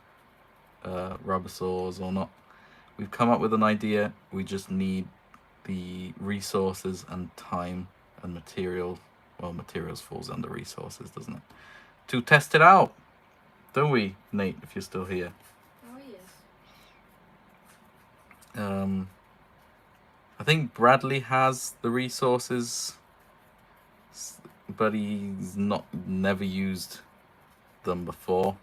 Rubbersaurs or not. We've come up with an idea. We just need the resources and time and material. Well, materials falls under resources, doesn't it? To test it out, don't we, Nate? If you're still here. Oh yes. I think Bradley has the resources, but he's never used them before,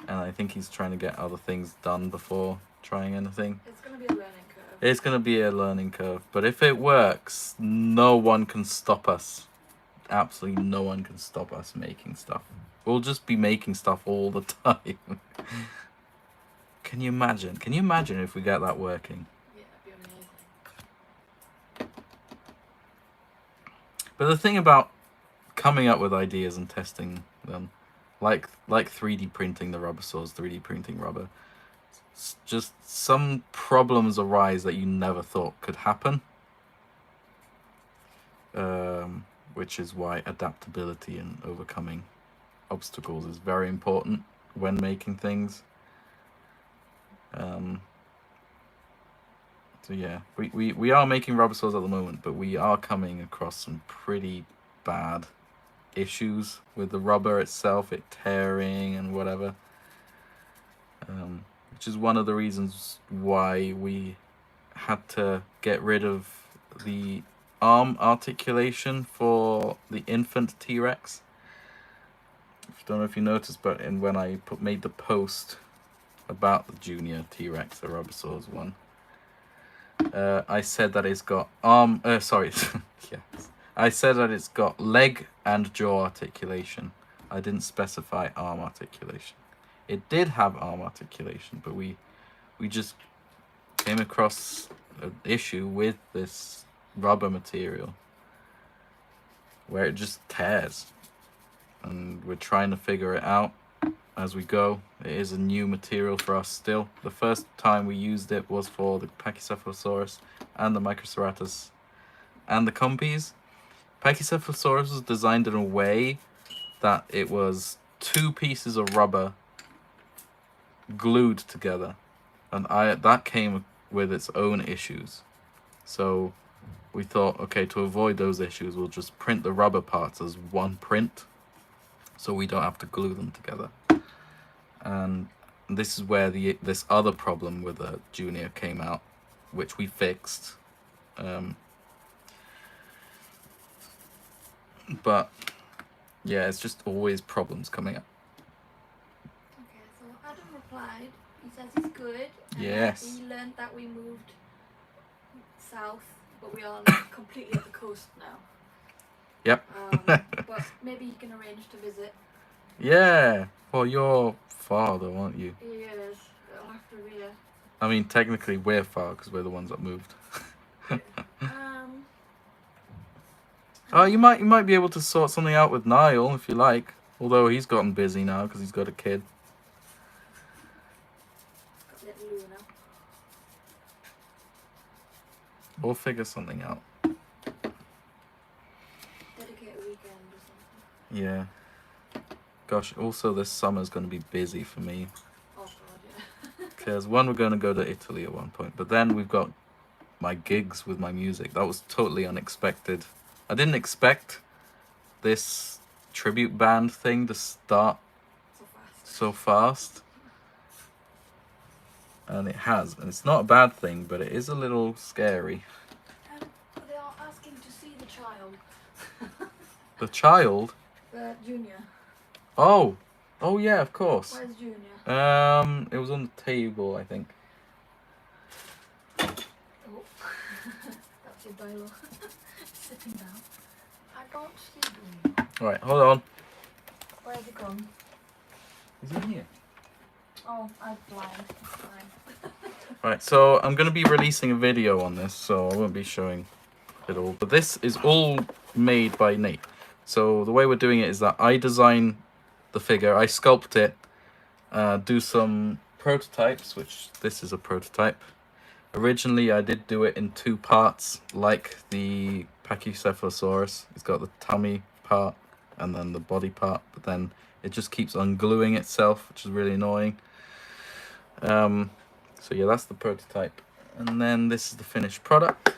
and I think he's trying to get other things done before trying anything. It's gonna be a learning curve. It's gonna be a learning curve, but if it works, no one can stop us. Absolutely no one can stop us making stuff. We'll just be making stuff all the time. Can you imagine? Can you imagine if we get that working? Yeah, it'd be amazing. But the thing about coming up with ideas and testing them, like 3D printing the Rubbersaurs, 3D printing rubber, just some problems arise that you never thought could happen. Which is why adaptability and overcoming obstacles is very important when making things. So yeah, we are making Rubbersaurs at the moment, but we are coming across some pretty bad issues with the rubber itself, it tearing and whatever. Which is one of the reasons why we had to get rid of the arm articulation for the infant T-Rex. I don't know if you noticed, but when I made the post about the junior T-Rex, the Rubbersaurs one, I said that it's got yes, I said that it's got leg and jaw articulation. I didn't specify arm articulation. It did have arm articulation, but we just came across an issue with this rubber material where it just tears, and we're trying to figure it out as we go. It is a new material for us still. The first time we used it was for the Pachycephalosaurus and the Microceratus and the Compies. Pachycephalosaurus was designed in a way that it was two pieces of rubber glued together, and that came with its own issues. So we thought, okay, to avoid those issues, we'll just print the rubber parts as one print, so we don't have to glue them together. And this is where this other problem with the Junior came out, which we fixed. But yeah, it's just always problems coming up. Okay, so Adam replied. He says he's good. And Yes. He learned that we moved south, but we are like completely at the coast now. Yep. But maybe he can arrange to visit. Yeah. Well, you're farther, aren't you? He is. the rear. I mean, technically we're far because we're the ones that moved. Oh, you might be able to sort something out with Niall if you like. Although he's gotten busy now because he's got a kid. Got little Luna. We'll figure something out. Dedicate a weekend or something. Yeah. Gosh, also this summer's going to be busy for me. Oh god, yeah. Because one, we're going to go to Italy at one point. But then we've got my gigs with my music. That was totally unexpected. I didn't expect this tribute band thing to start So fast. so fast. And it has. And it's not a bad thing, but it is a little scary. They are asking to see the child. The child? The junior. Oh! Oh yeah, of course. Where's Junior? It was on the table, I think. Oh. That's your dialogue. Sitting down. I don't see Junior. Alright, hold on. Where's he gone? Is he here? Oh, I'm blind. Fine. Right, so I'm going to be releasing a video on this, so I won't be showing it all. But this is all made by Nate. So the way we're doing it is that I design the figure, I sculpt it, do some prototypes, which this is a prototype. Originally I did do it in 2 parts, like the Pachycephalosaurus. It's got the tummy part and then the body part, but then it just keeps ungluing itself, which is really annoying. So yeah, that's the prototype. And then this is the finished product.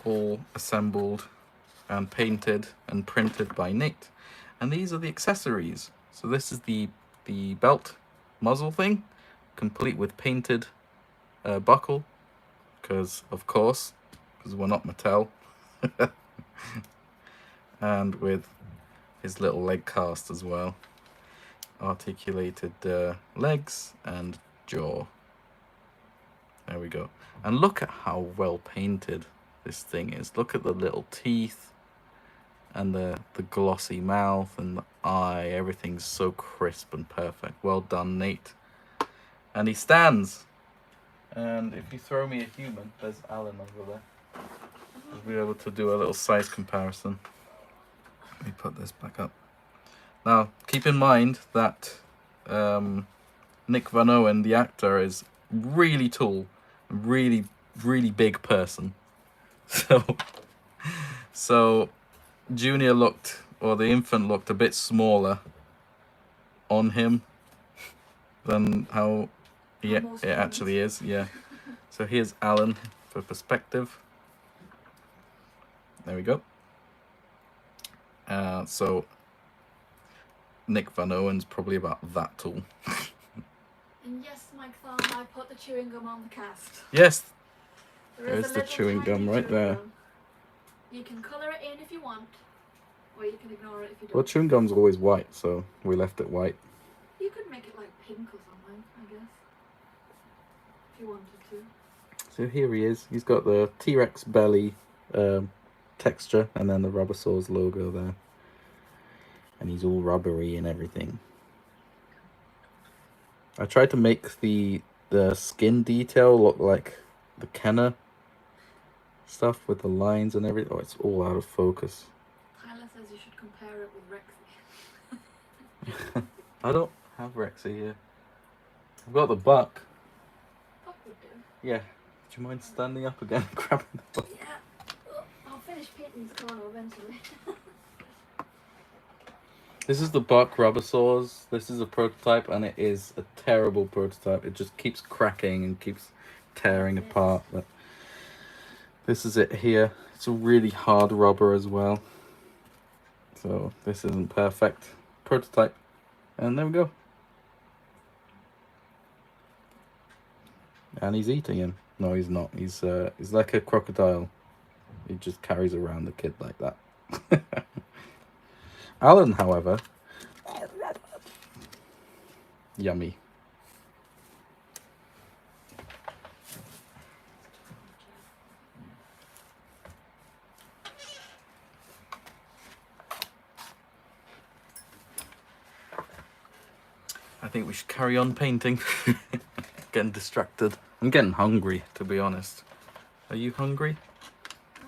All assembled and painted and printed by Nate. And these are the accessories. So this is the belt muzzle thing, complete with painted buckle. Because, of course, because we're not Mattel. And with his little leg cast as well. Articulated legs and jaw. There we go. And look at how well painted this thing is. Look at the little teeth and the glossy mouth and the eye. Everything's so crisp and perfect. Well done, Nate. And he stands. And if you throw me a human, there's Alan over there. We'll be able to do a little size comparison. Let me put this back up. Now, keep in mind that Nick Van Owen, the actor, is really tall, really big person. So Junior looked, or the infant looked a bit smaller on him than how it actually is. Yeah. So here's Alan for perspective. There we go. So Nick Van Owen's probably about that tall. And yes, Mike Thorne, I put the chewing gum on the cast. Yes, There there's is a the little chewing tiny gum right chewing there. gum. You can colour it in if you want, or you can ignore it if you don't. Well, chewing gum's always white, so we left it white. You could make it like pink or something, I guess. If you wanted to. So here he is. He's got the T-Rex belly texture and then the Rubbersaurs logo there. And he's all rubbery and everything. I tried to make the skin detail look like the Kenner stuff with the lines and everything. Oh, it's all out of focus. Tyler says you should compare it with Rexy. I don't have Rexy here. I've got the buck. Buck would do. Yeah. Do you mind standing up again and grabbing the buck? Yeah. I'll finish painting this corner eventually. This is the buck Rubbersaurs. This is a prototype, and it is a terrible prototype. It just keeps cracking and keeps tearing apart. But this is it here. It's a really hard rubber as well. So this isn't perfect. Prototype. And there we go. And he's eating him. No, he's not. He's like a crocodile. He just carries around the kid like that. Alan, however, yummy. think we should carry on painting. Getting distracted. I'm getting hungry, to be honest. Are you hungry? A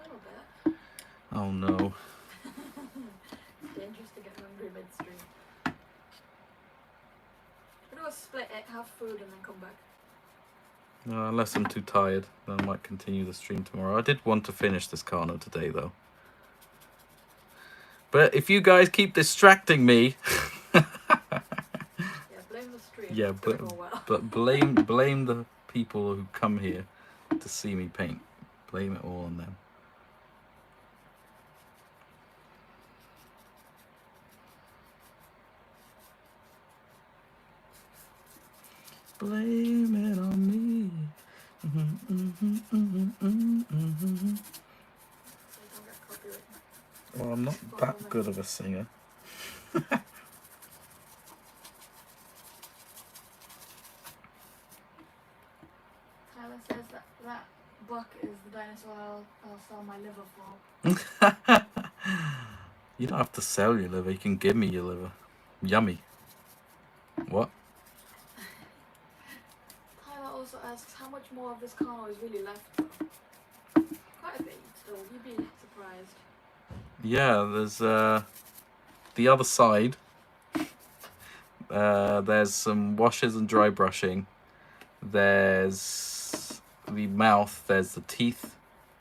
little bit. Oh no. Dangerous to get hungry midstream. We'll do a split it, have food, and then come back. Unless I'm too tired, then I might continue the stream tomorrow. I did want to finish this Carno today, though. But if you guys keep distracting me... Yeah, blame the stream. Yeah, It's gonna go well. but blame the people who come here to see me paint. Blame it all on them. Blame it on me. So you don't get copyright. Well, I'm not that good of a singer. Tyler says that book is the dinosaur I'll sell my liver for. You don't have to sell your liver. You can give me your liver. Yummy. What? Tyler also asks how much more of this Carno is really left. Quite a bit still. You'd be surprised. Yeah, there's the other side. There's some washes and dry brushing. There's the mouth. There's the teeth.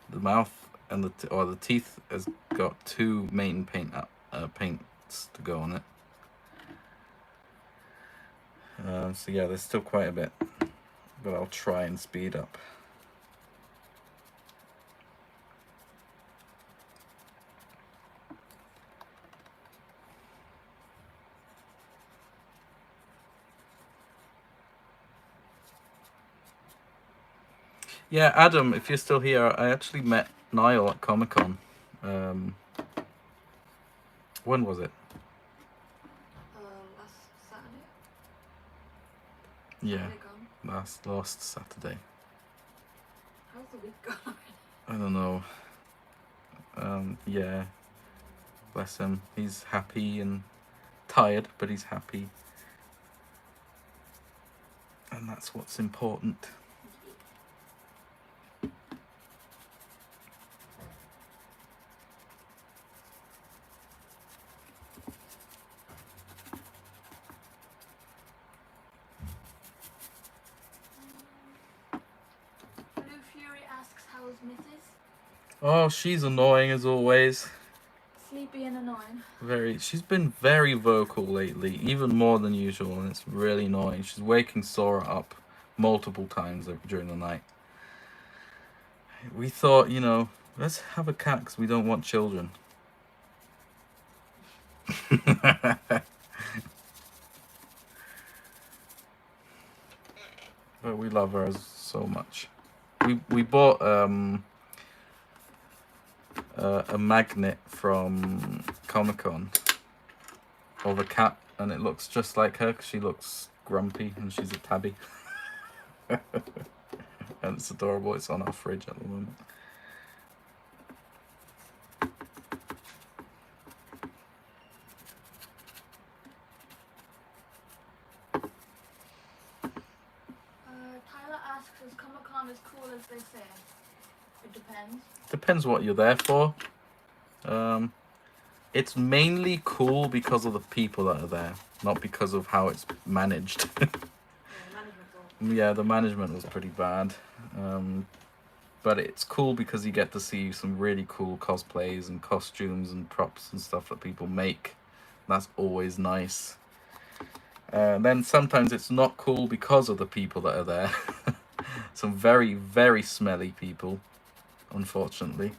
The mouth and the teeth has got 2 main paints to go on it. So yeah, there's still quite a bit, but I'll try and speed up. Yeah, Adam, if you're still here, I actually met Niall at ComicCon. When was it? Last Saturday? Yeah, Saturday gone. last Saturday. How's the week gone? I don't know. Yeah, bless him. He's happy and tired, but he's happy. And that's what's important. Blue Fury asks how's Mrs. Oh, she's annoying as always. Sleepy and annoying. She's been very vocal lately, even more than usual, and it's really annoying. She's waking Sora up multiple times during the night. We thought, you know, let's have a cat because we don't want children. But we love her so much. We bought a magnet from ComicCon of a cat, and it looks just like her because she looks grumpy and she's a tabby. And it's adorable. It's on our fridge at the moment. Tyler asks, is ComicCon as cool as they say? It depends. Depends what you're there for. It's mainly cool because of the people that are there, not because of how it's managed. Yeah, the management was pretty bad. But it's cool because you get to see some really cool cosplays and costumes and props and stuff that people make. That's always nice. Then sometimes it's not cool because of the people that are there. Some very, very smelly people, unfortunately.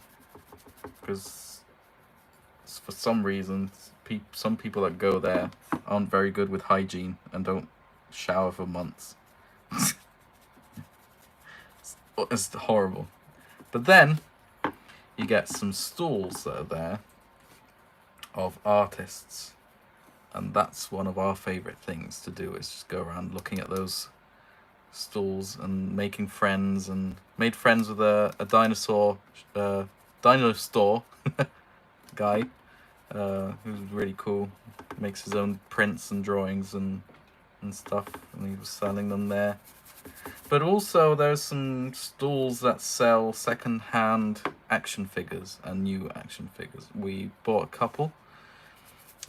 Because for some reason, some people that go there aren't very good with hygiene and don't shower for months. It's horrible. But then you get some stalls that are there of artists, and that's one of our favorite things to do, is just go around looking at those stalls and making friends, and made friends with a dinosaur Dinosaur guy who's really cool. Makes his own prints and drawings, and and stuff, and he was selling them there. But also there's some stalls that sell second-hand action figures and new action figures. We bought a couple.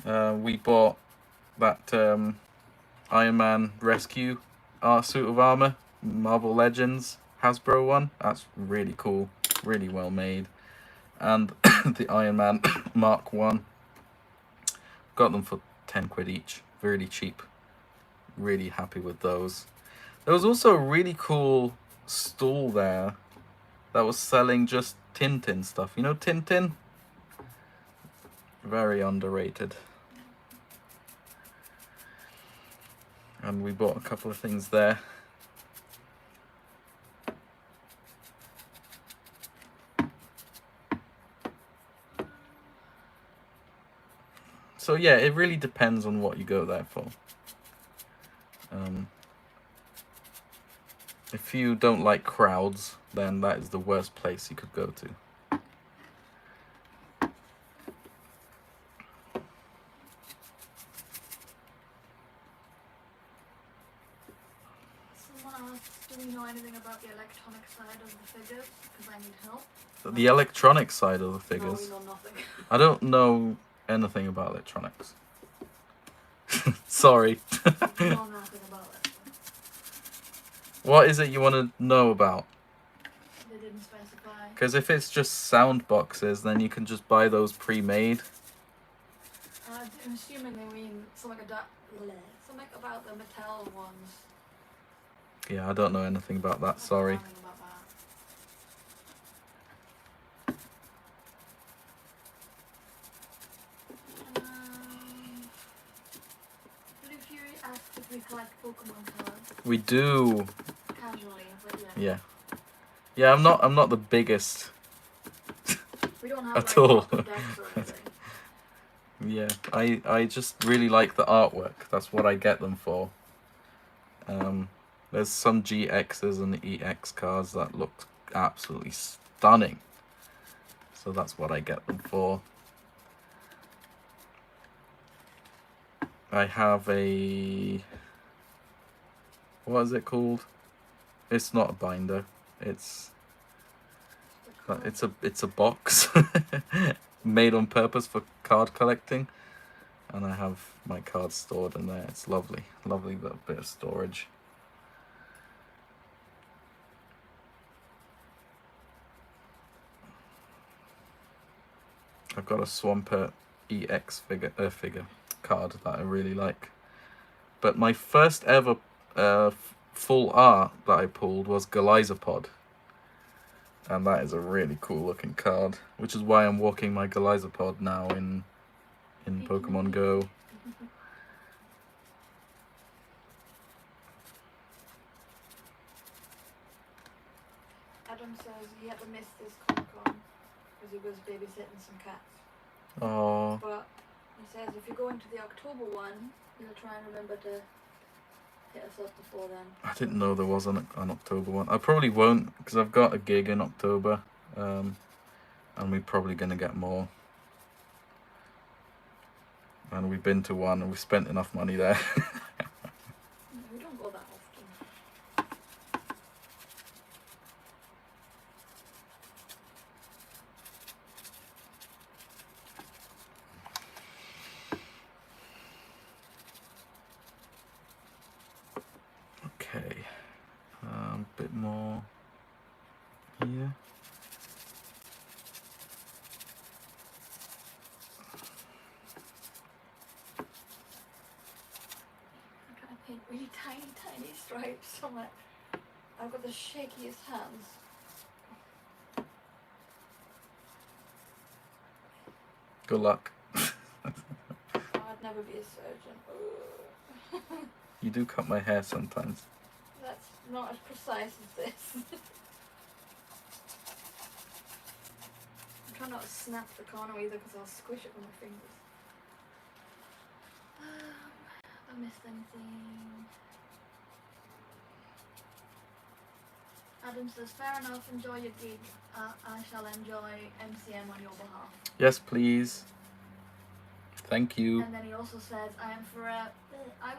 We bought that Iron Man Rescue suit of armor, Marvel Legends Hasbro one. That's really cool, really well made. And the Iron Man Mark 1. Got them for 10 quid each, really cheap. Really happy with those. There was also a really cool stall there that was selling just Tintin stuff. You know Tintin? Very underrated. And we bought a couple of things there. So yeah, it really depends on what you go there for. If you don't like crowds, then that is the worst place you could go to. Someone asked, do we know anything about the electronic side of the figures? Because I need help. The electronic side of the figures. No, we know nothing. I don't know anything about electronics. Sorry. We know nothing about it. What is it you want to know about? They didn't specify. Because if it's just sound boxes, then you can just buy those pre-made. I'm assuming they mean something about the Mattel ones. Yeah, I don't know anything about that, sorry. Nothing about that. Blue Fury asked if we collect Pokemon cards. We do. Casually, but yeah. Yeah. Yeah, I'm not the biggest. We don't have At like, all. decks or anything. Yeah, I just really like the artwork. That's what I get them for. There's some GXs and EX cards that look absolutely stunning. So that's what I get them for. I have a... What is it called? It's not a binder. It's a box made on purpose for card collecting, and I have my cards stored in there. It's lovely, lovely little bit of storage. I've got a Swampert EX figure card that I really like, but my first ever full art that I pulled was Galizapod. And that is a really cool looking card, which is why I'm walking my Galizapod now in Pokemon Go. Adam says he had to miss this ComicCon because he was babysitting some cats. Oh, But he says if you're going to the October one, he'll try and remember to hit us up before then. I didn't know there was an October one. I probably won't, because I've got a gig in October, and we're probably going to get more. And we've been to one, and we've spent enough money there. We don't go that often. Okay, a bit more here. I'm trying to paint really tiny stripes on it. I've got the shakiest hands. Good luck. I'd never be a surgeon. You do cut my hair sometimes. That's not as precise as this. I'm trying not to snap the corner either because I'll squish it with my fingers. Have I missed anything? Adam says, fair enough, enjoy your gig. I shall enjoy MCM on your behalf. Yes, please. Thank you. And then he also says, I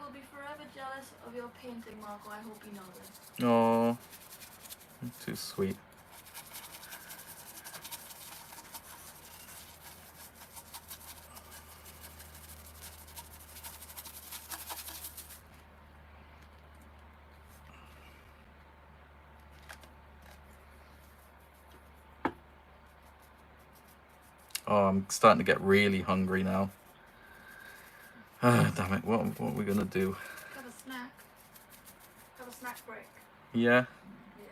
will be forever jealous of your painting, Marco. I hope you know this. Oh, too sweet. Oh, I'm starting to get really hungry now. Ah, damn it. What are we going to do? Have a snack. Have a snack break. Yeah. Yeah.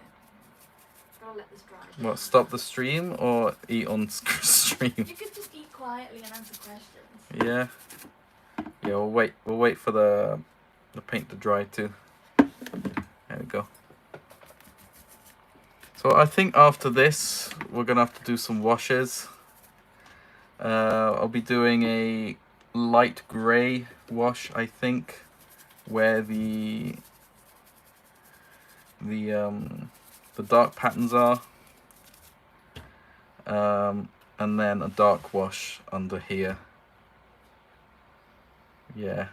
Gotta let this dry. What, stop the stream or eat on stream? You could just eat quietly and answer questions. Yeah. Yeah, we'll wait for the paint to dry too. There we go. So I think after this, we're going to have to do some washes. I'll be doing a light grey wash, I think, where the dark patterns are, and then a dark wash under here. Yeah,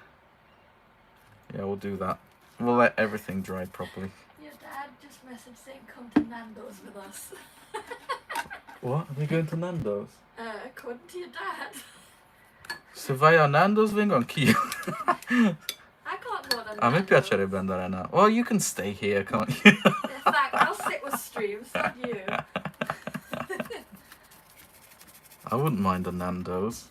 we'll do that. We'll let everything dry properly. Your dad just messaged saying come to Nando's with us. What? Are we going to Nando's? According to your dad. Se vai a Nando's vengo anch'io. I can't go to Nando's. A me piacerebbe andare a Nando's. Well, you can stay here, can't you? In fact, I'll sit with streams, not you. I wouldn't mind a Nando's.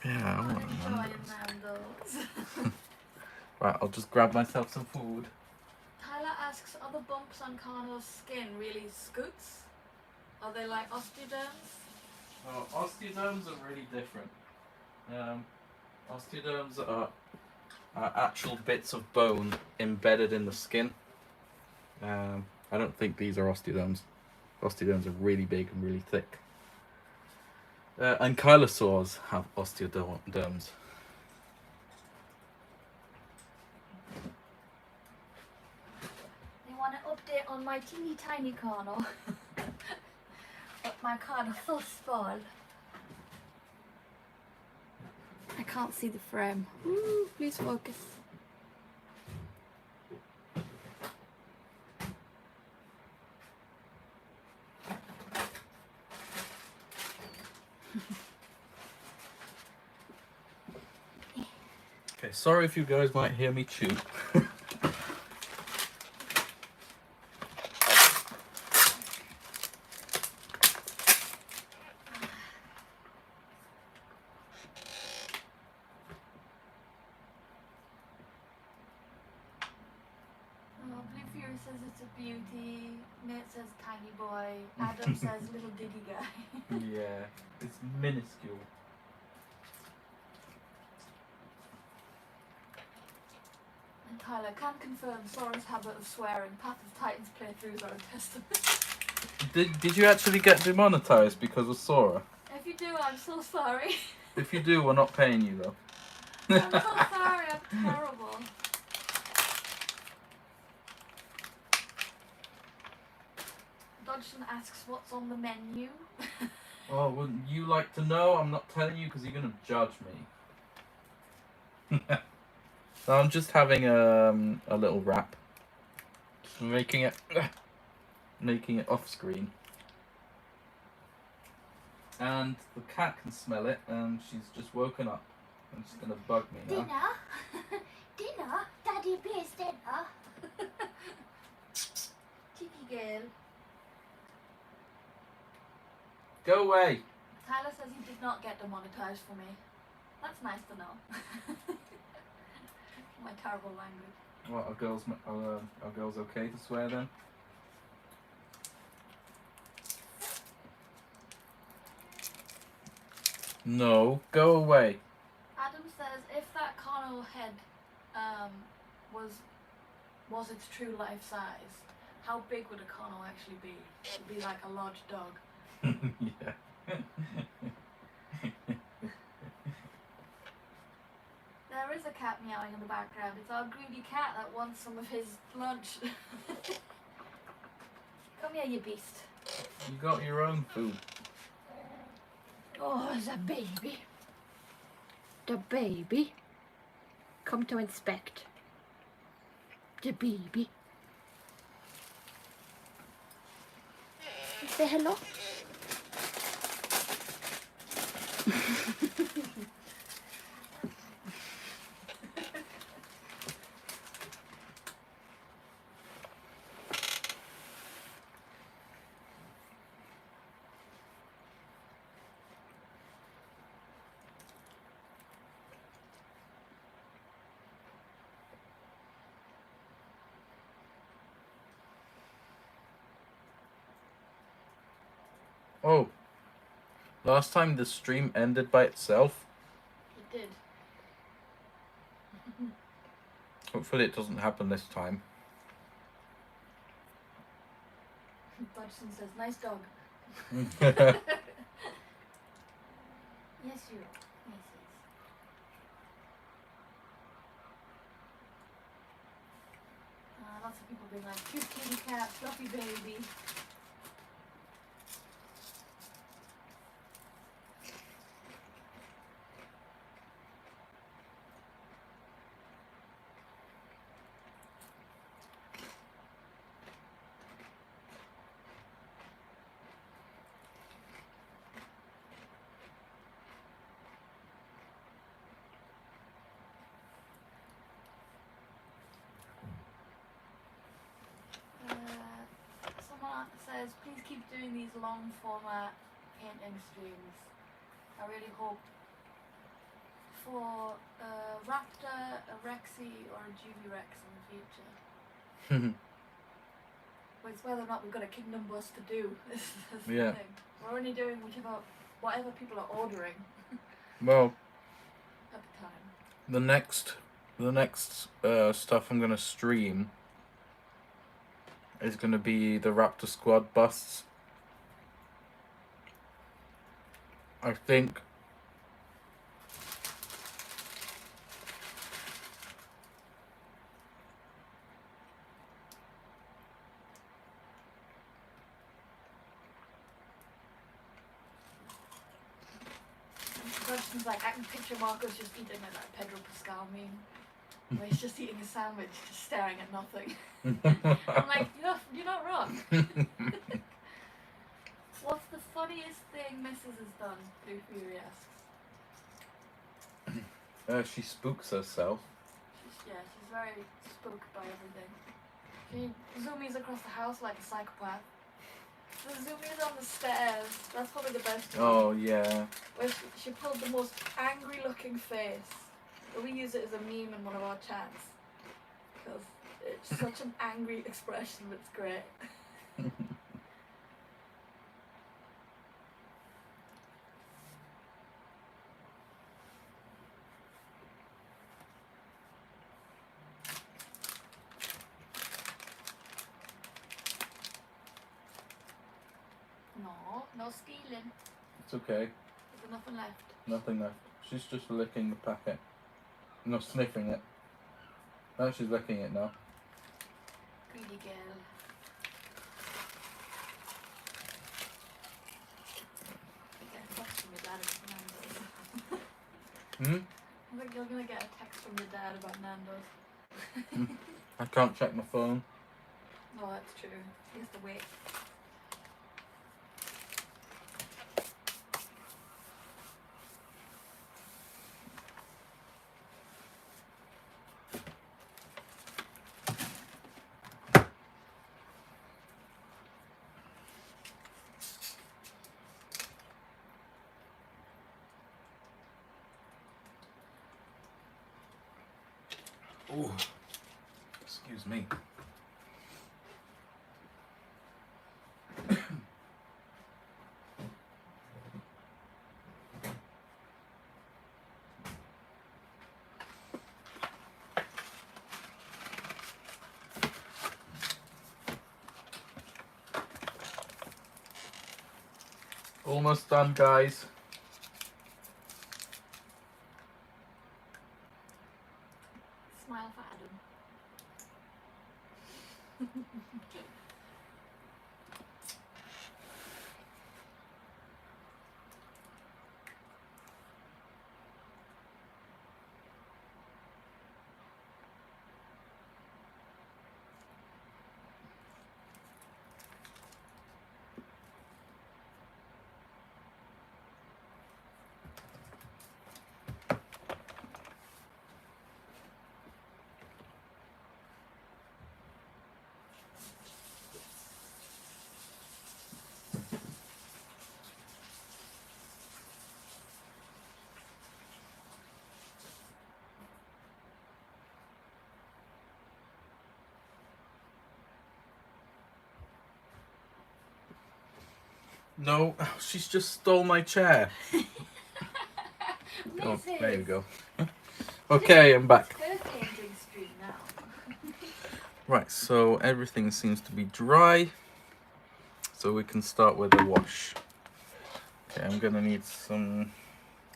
Yeah, I want a Nando's. Right, I'll just grab myself some food. Tyler asks, are the bumps on Carno's skin really scoots? Are they like osteoderms? Oh, osteoderms are really different. Osteoderms are actual bits of bone embedded in the skin. I don't think these are osteoderms. Osteoderms are really big and really thick. Ankylosaurs have osteoderms. You want an update on my teeny tiny Carno? But my Carno's so small. I can't see the frame. Ooh, please focus. Okay, sorry if you guys might hear me chew. Says it's a beauty. Nate says tiny boy. Adam says little diddy guy. Yeah, it's minuscule. And Tyler can confirm Sora's habit of swearing. Path of Titans playthroughs are a testament. Did you actually get demonetized because of Sora? If you do, I'm so sorry. If you do, we're not paying you though. I'm so sorry. I'm terrible. Dodgson asks what's on the menu. Oh, wouldn't you like to know? I'm not telling you because you're going to judge me. So I'm just having a little wrap. Just making it off screen. And the cat can smell it and she's just woken up. And she's going to bug me now. Dinner? Dinner? Daddy, please, dinner. Cheeky girl. Go away! Tyler says he did not get demonetized for me. That's nice to know. My terrible language. What, are girls okay to swear then? No, go away. Adam says if that Carno head was its true life size, how big would a Carno actually be? It would be like a large dog. Yeah. There is a cat meowing in the background. It's our greedy cat that wants some of his lunch. Come here, you beast. You got your own food. Oh, the baby. The baby. Come to inspect. The baby. Say hello. Oh, last time the stream ended by itself. It did. Hopefully it doesn't happen this time. Dodgson says, nice dog. Yes, you. Yes, yes. Lots of people being like, cute kitty cat, fluffy baby. Someone says, please keep doing these long format painting streams. I really hope for a Raptor, a Rexy, or a Juvie Rex in the future. But it's whether or not we've got a Kingdom Bus to do. This is the Yeah. thing. We're only doing whatever people are ordering Well, at the time. the next stuff I'm gonna stream is gonna be the Raptor Squad busts. I think Dodgson's like, I can picture Marcos just eating like that Pedro Pascal meme. Where he's just eating a sandwich, just staring at nothing. I'm like, you're not wrong. What's the funniest thing Mrs. has done? Blue Fury asks. she spooks herself. She's very spooked by everything. She zoomies across the house like a psychopath. The zoomies on the stairs, that's probably the best one. Oh yeah. Where she pulled the most angry looking face. We use it as a meme in one of our chats. Because it's such an angry expression, but it's great. No stealing. It's okay. There's nothing left. Nothing left. She's just licking the packet. No, sniffing it. No, she's licking it now. Greedy girl. Get a text from your dad about Nando's. I think you're gonna get a text from your dad about Nando's. I can't check my phone. Oh, that's true. He has to wait. Oh, excuse me. Almost done, guys. Smile for Adam. No, she's just stole my chair. Oh, Mrs. there you go. Okay, I'm back. It's her painting stream now. Right, so everything seems to be dry. So we can start with a wash. Okay, I'm gonna need some,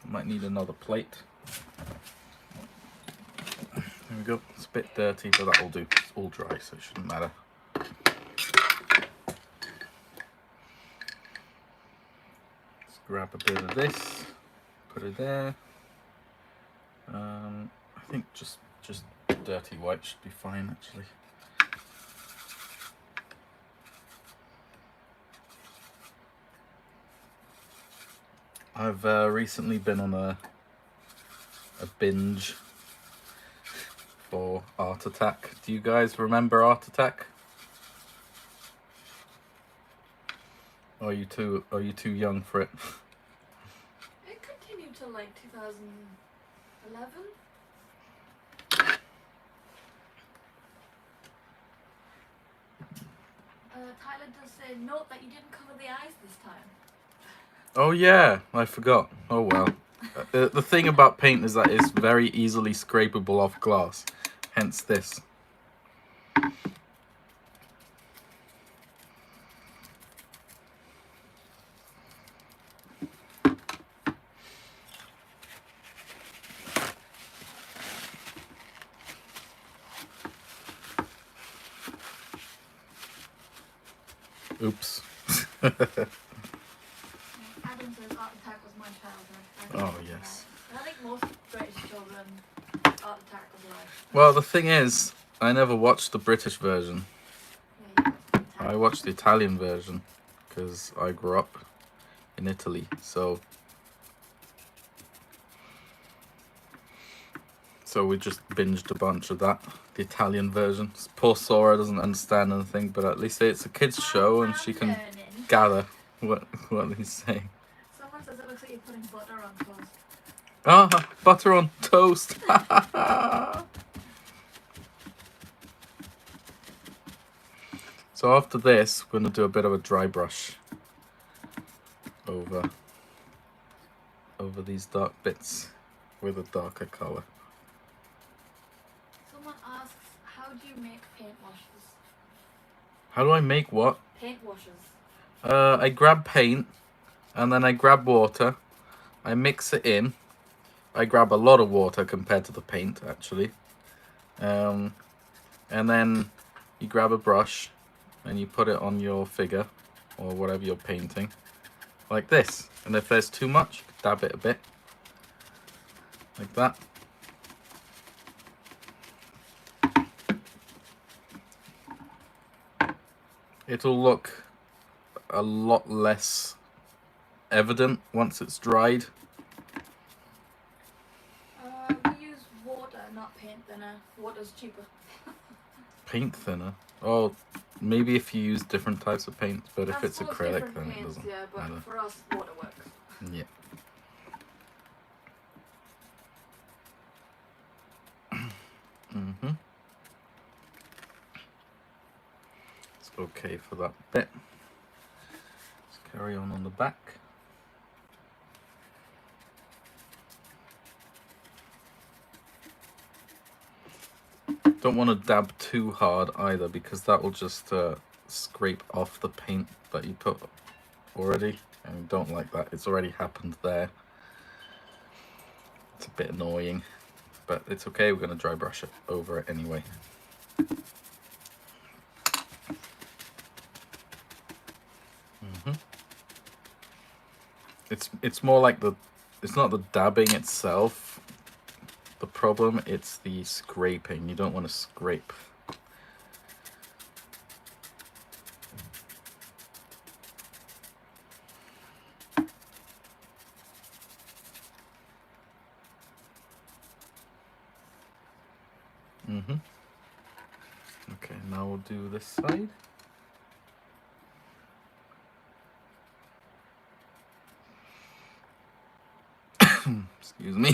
I might need another plate. There we go. It's a bit dirty, but that'll do. It's all dry, so it shouldn't matter. Let's grab a bit of this, put it there. I think just dirty white should be fine, actually. I've recently been on a binge for Art Attack. Do you guys remember Art Attack? Or are you too young for it? It continued till like 2011. Tyler does say, note that you didn't cover the eyes this time. Oh yeah, I forgot. Oh well. The thing about paint is that it's very easily scrapable off glass, hence this. Oops. Adam says Art Attack was my childhood. Oh yes. I think most British children, Art Attack was life. Well, the thing is, I never watched the British version. Yeah, I watched the Italian version because I grew up in Italy, so we just binged a bunch of that, the Italian version. Poor Sora doesn't understand anything, but at least it's a kids show and she can gather what he's saying. Someone says it looks like you're putting butter on toast. Ah, butter on toast. So after this, we're gonna do a bit of a dry brush over these dark bits with a darker color. Someone asks, how do you make paint washes? How do I make what? Paint washes. I grab paint and then I grab water. I mix it in. I grab a lot of water compared to the paint, actually. And then you grab a brush and you put it on your figure or whatever you're painting, like this. And if there's too much, you can dab it a bit, like that. It'll look a lot less evident once it's dried. We use water, not paint thinner. Water's cheaper. Paint thinner? Oh, maybe if you use different types of paints, but if it's suppose acrylic, different then it paints, doesn't yeah, but matter. for us, water works. Yeah. Mm-hmm. It's okay for that bit. Let's carry on the back. Don't want to dab too hard either, because that will just scrape off the paint that you put already, and we don't like that. It's already happened there. It's a bit annoying, but it's okay. We're going to dry brush it over it anyway. It's more like it's not the dabbing itself the problem, it's the scraping. You don't want to scrape. Okay, now we'll do this side. Excuse me.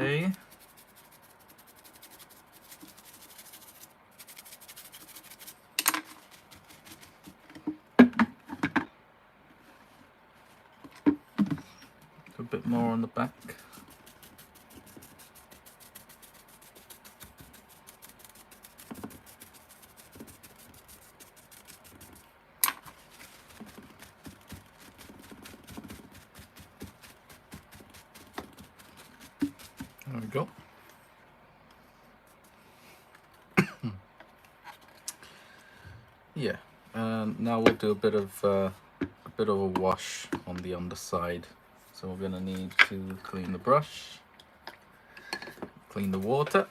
Okay. A bit more on the back. There we go. Yeah, and now we'll do a bit of a wash on the underside. So we're gonna need to clean the brush, clean the water.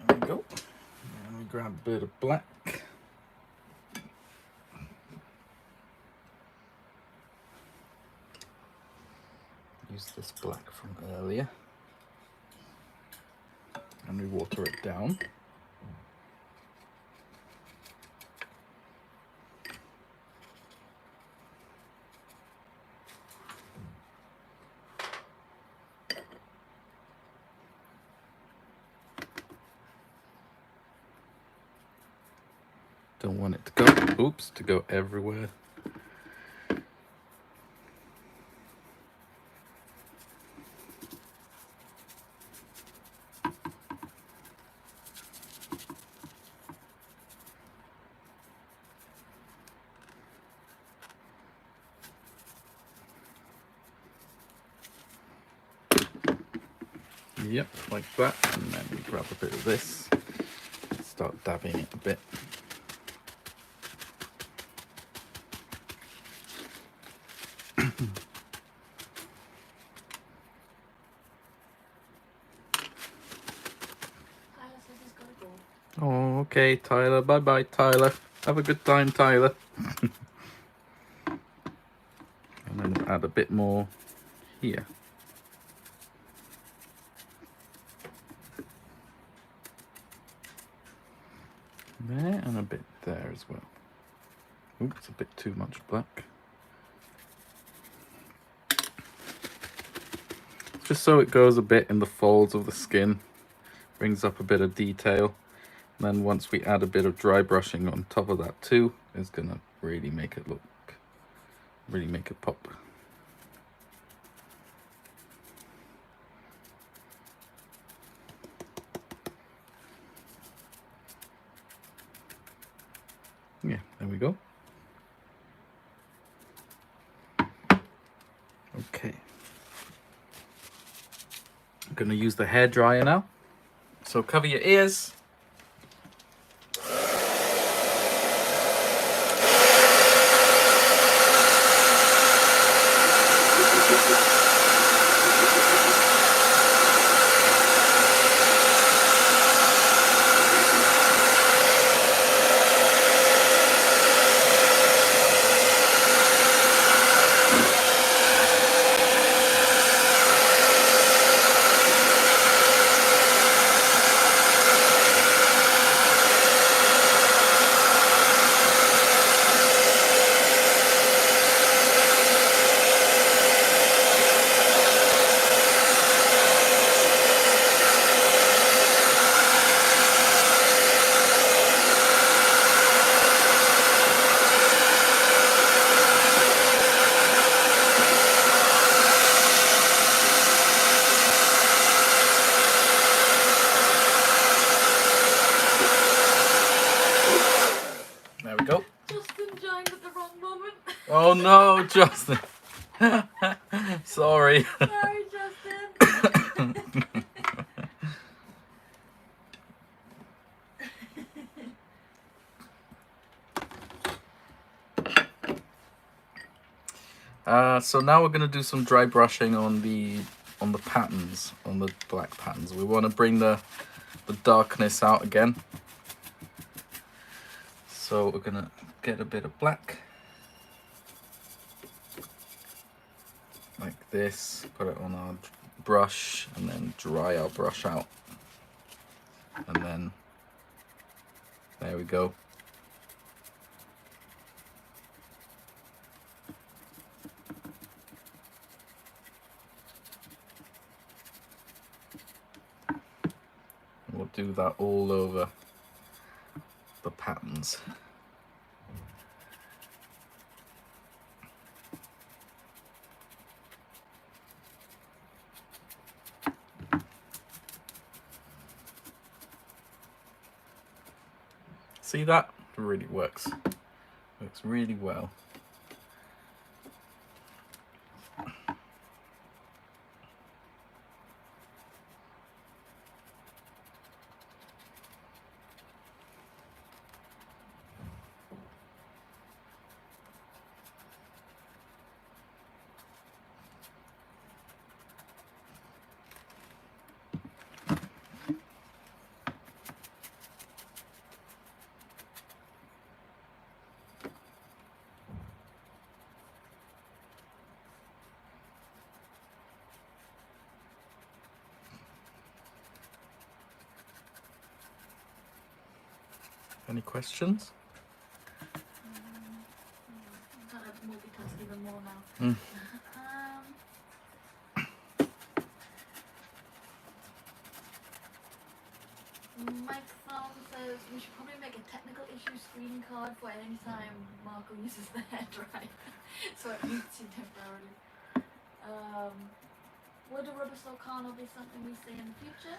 There we go. And we grab a bit of black. Use this black from earlier. And we water it down. Don't want it to go, oops, to go everywhere. Yep, like that, and then we grab a bit of this, start dabbing it a bit. Oh, okay, Tyler. Bye-bye, Tyler. Have a good time, Tyler. And then we'll add a bit more here. There, and a bit there as well. Oops, a bit too much black. Just so it goes a bit in the folds of the skin. Brings up a bit of detail. And then once we add a bit of dry brushing on top of that too, it's gonna really make it look, really make it pop. Yeah, there we go. Okay. I'm gonna use the hair dryer now. So cover your ears. There we go. Justin joined at the wrong moment. Oh no, Justin. Sorry. Sorry, Justin. So now we're gonna do some dry brushing on the patterns, on the black patterns. We want to bring the darkness out again. So we're gonna get a bit of black. like this, put it on our brush, and then dry our brush out. And then there we go. We'll do that all over the patterns. See that? It really works. Works really well. Any questions? I'm kind of multitask even more now. Microphone says we should probably make a technical issue screen card for any time Marco uses the hair dryer, so it mutes you temporarily. Would a rubber slow Carno be something we see in the future?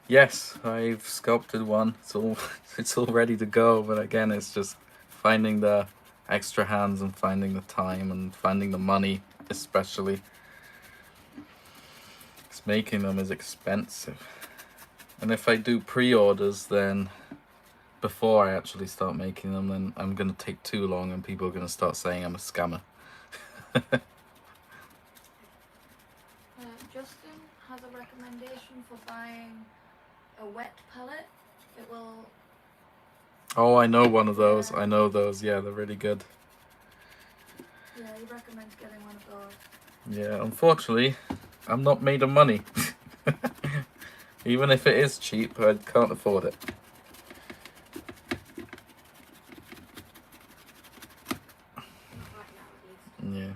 Yes, I've sculpted one. It's all ready to go, but again, it's just finding the extra hands and finding the time and finding the money, especially. Because making them is expensive. And if I do pre-orders, then before I actually start making them, then I'm going to take too long and people are going to start saying I'm a scammer. Justin has a recommendation for buying a wet palette. It will... Oh, I know one of those. I know those. Yeah, they're really good. Yeah, he recommends getting one of those. Yeah, unfortunately, I'm not made of money. Even if it is cheap, I can't afford it. Right now, at least. Yeah.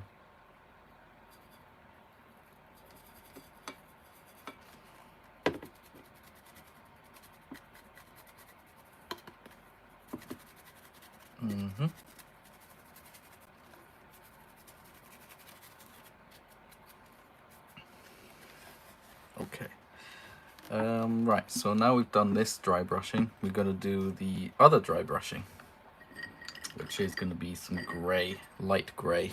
Mm-hmm. Okay. Right, so now we've done this dry brushing, we're going to do the other dry brushing, which is going to be some grey, light grey.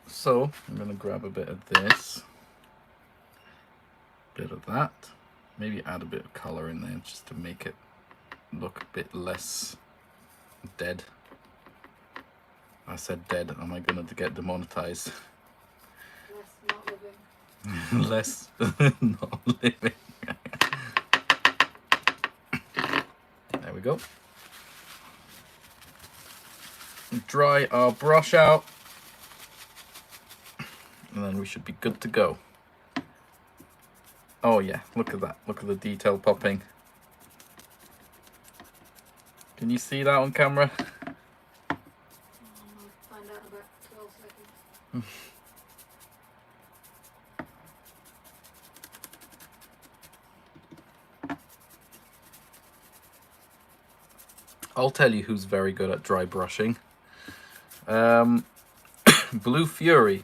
So I'm going to grab a bit of this, bit of that, maybe add a bit of colour in there just to make it look a bit less dead. I said dead, am I going to get demonetized? Less not living. Less not living. There we go. Dry our brush out, and then we should be good to go. Oh yeah, look at that. Look at the detail popping. Can you see that on camera? I'll find out in about 12 seconds. I'll tell you who's very good at dry brushing. Blue Fury,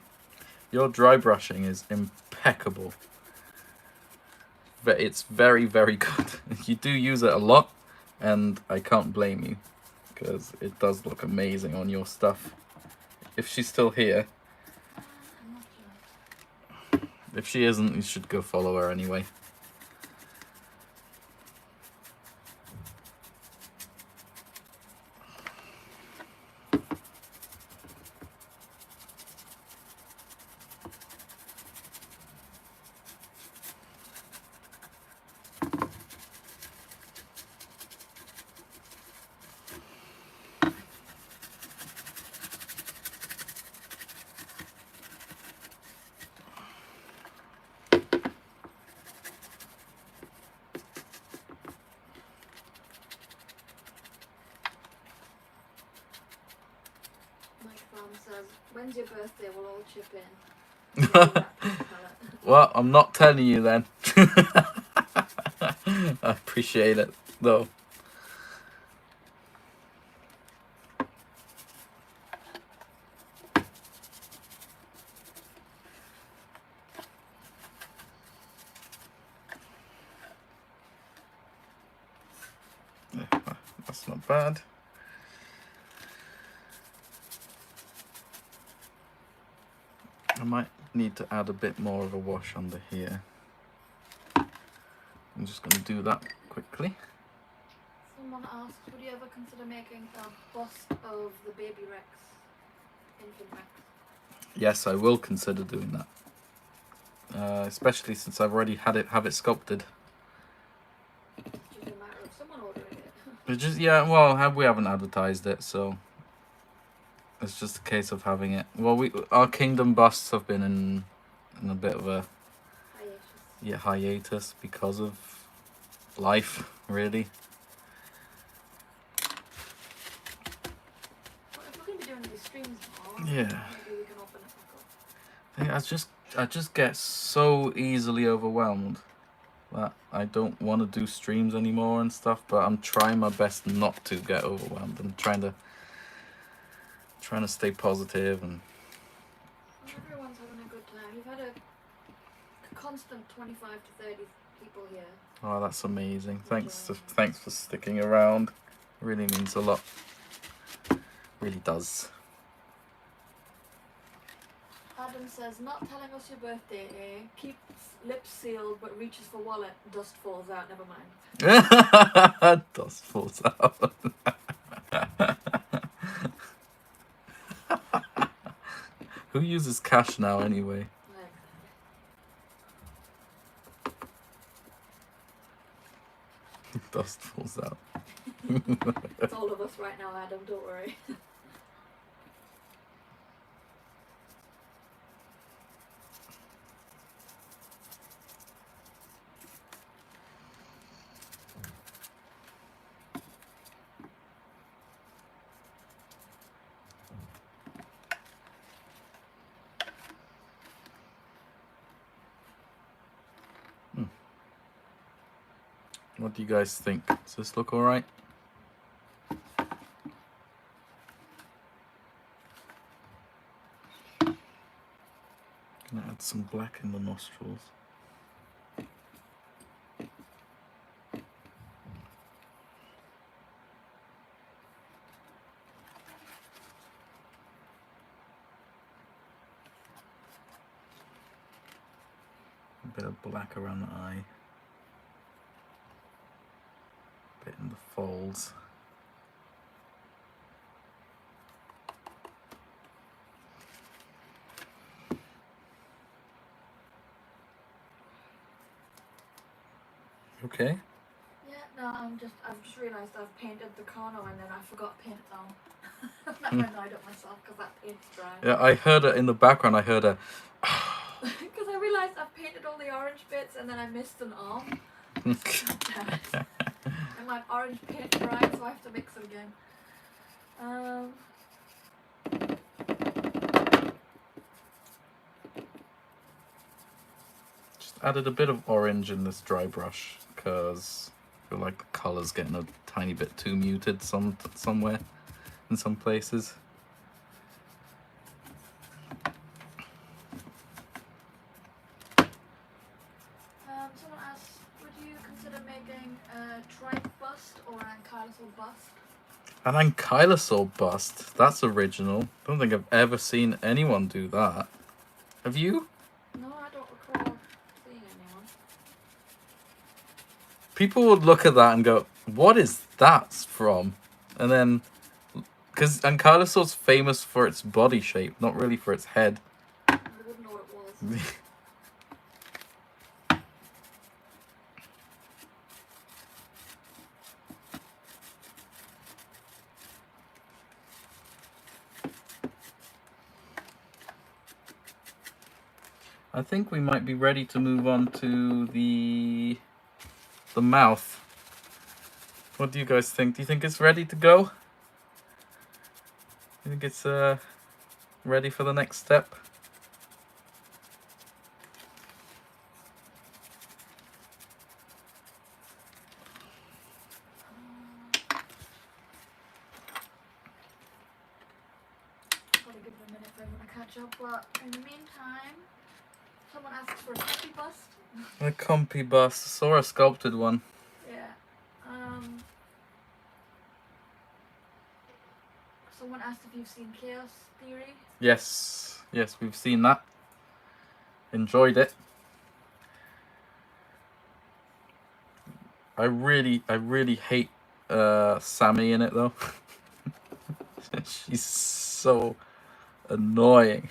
your dry brushing is impeccable. It's very, very good. You do use it a lot, and I can't blame you, because it does look amazing on your stuff. If she's still here, I'm not sure. if she isn't, you should go follow her anyway. When's your birthday? We'll all chip in. Get you that paint palette. Well, I'm not telling you then. I appreciate it, though. Yeah, that's not bad. I might need to add a bit more of a wash under here. I'm just going to do that quickly. Someone asked, would you ever consider making a bust of the baby Rex, infant Rex? Yes, I will consider doing that. Especially since I've already have it sculpted. It's just a matter of someone ordering it. It's just, yeah, well, we haven't advertised it, so it's just a case of having it. Well, our kingdom busts have been in a bit of a hiatus because of life, really. Well, if we're going to be doing these streams more, Yeah. maybe we can open it back up. I think I just get so easily overwhelmed that I don't want to do streams anymore and stuff, but I'm trying my best not to get overwhelmed. I'm trying to stay positive and Well, everyone's having a good time. You've had a constant 25 to 30 people here. oh, that's amazing. Thanks for sticking around. It really means a lot. Really does. Adam says, not telling us your birthday, eh? Keeps lips sealed but reaches for wallet. Dust falls out. Never mind. Dust falls out. Who uses cash now anyway? Dust falls out. It's all of us right now, Adam. Don't worry. What do you guys think? Does this look alright? Gonna add some black in the nostrils. A bit of black around the eye. A bit in the folds. Okay. Yeah, no, I've just realised I've painted the Carno and then I forgot to paint it on. I'm annoyed at myself because that paint's dry. Yeah, I heard it in the background. I heard a. Because I realised I've painted all the orange bits and then I missed an arm. God damn it. And my orange paint dried, so I have to mix it again. Just added a bit of orange in this dry brush because I feel like the colour's getting a tiny bit too muted somewhere in some places. Someone asked, would you consider making a trike bust or an ankylosaur bust? An ankylosaur bust? That's original. I don't think I've ever seen anyone do that. Have you? No, I don't recall seeing anyone. People would look at that and go, what is that from? And then, because ankylosaur's famous for its body shape, not really for its head. I wouldn't know what it was. I think we might be ready to move on to the mouth. What do you guys think? Do you think it's ready to go? You think it's ready for the next step? Gotta give it a minute for everyone to catch up, but in the meantime, someone asked for a copy bust. A compy bust. I saw a sculpted one. Yeah. Someone asked if you've seen Chaos Theory. Yes, yes, we've seen that. Enjoyed it. I really hate Sammy in it though. She's so annoying.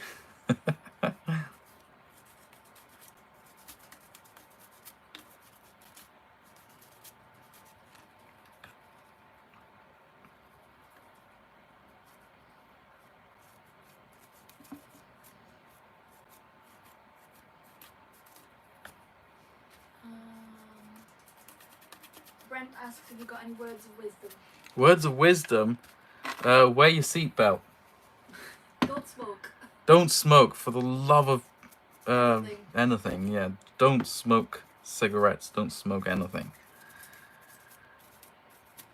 Brent asks if you got any words of wisdom. Words of wisdom. Wear your seatbelt. Don't smoke. Don't smoke, for the love of Anything. anything. Yeah, don't smoke cigarettes. Don't smoke anything.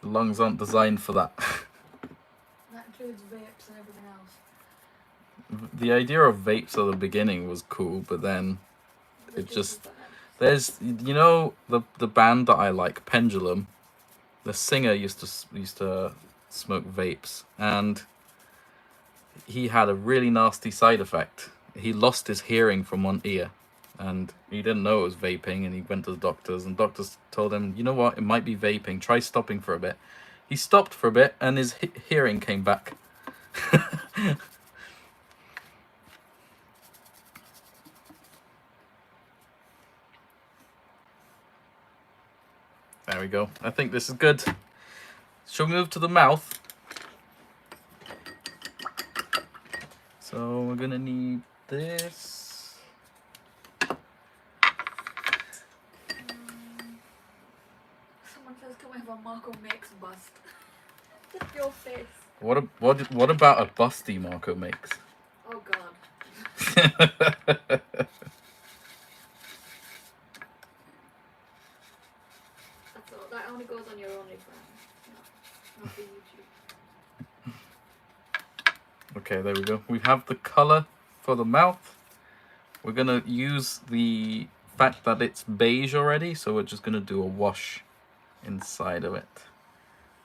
The lungs aren't designed for that. That includes vapes and everything else. The idea of vapes at the beginning was cool, but then The it just... bad. There's, you know, the band that I like, Pendulum. The singer used to smoke vapes, and he had a really nasty side effect. He lost his hearing from one ear, and he didn't know it was vaping, and he went to the doctors, and doctors told him, you know what, it might be vaping, try stopping for a bit. He stopped for a bit, and his hearing came back. There we go. I think this is good. Shall we move to the mouth? So we're gonna need this. Someone says, can we have a Marco Makes bust? Just your face. What about a busty Marco makes? Oh god. That's all. That only goes on your OnlyFans. No, not for YouTube. Okay, there we go. We have the color for the mouth. We're gonna use the fact that it's beige already, so we're just gonna do a wash inside of it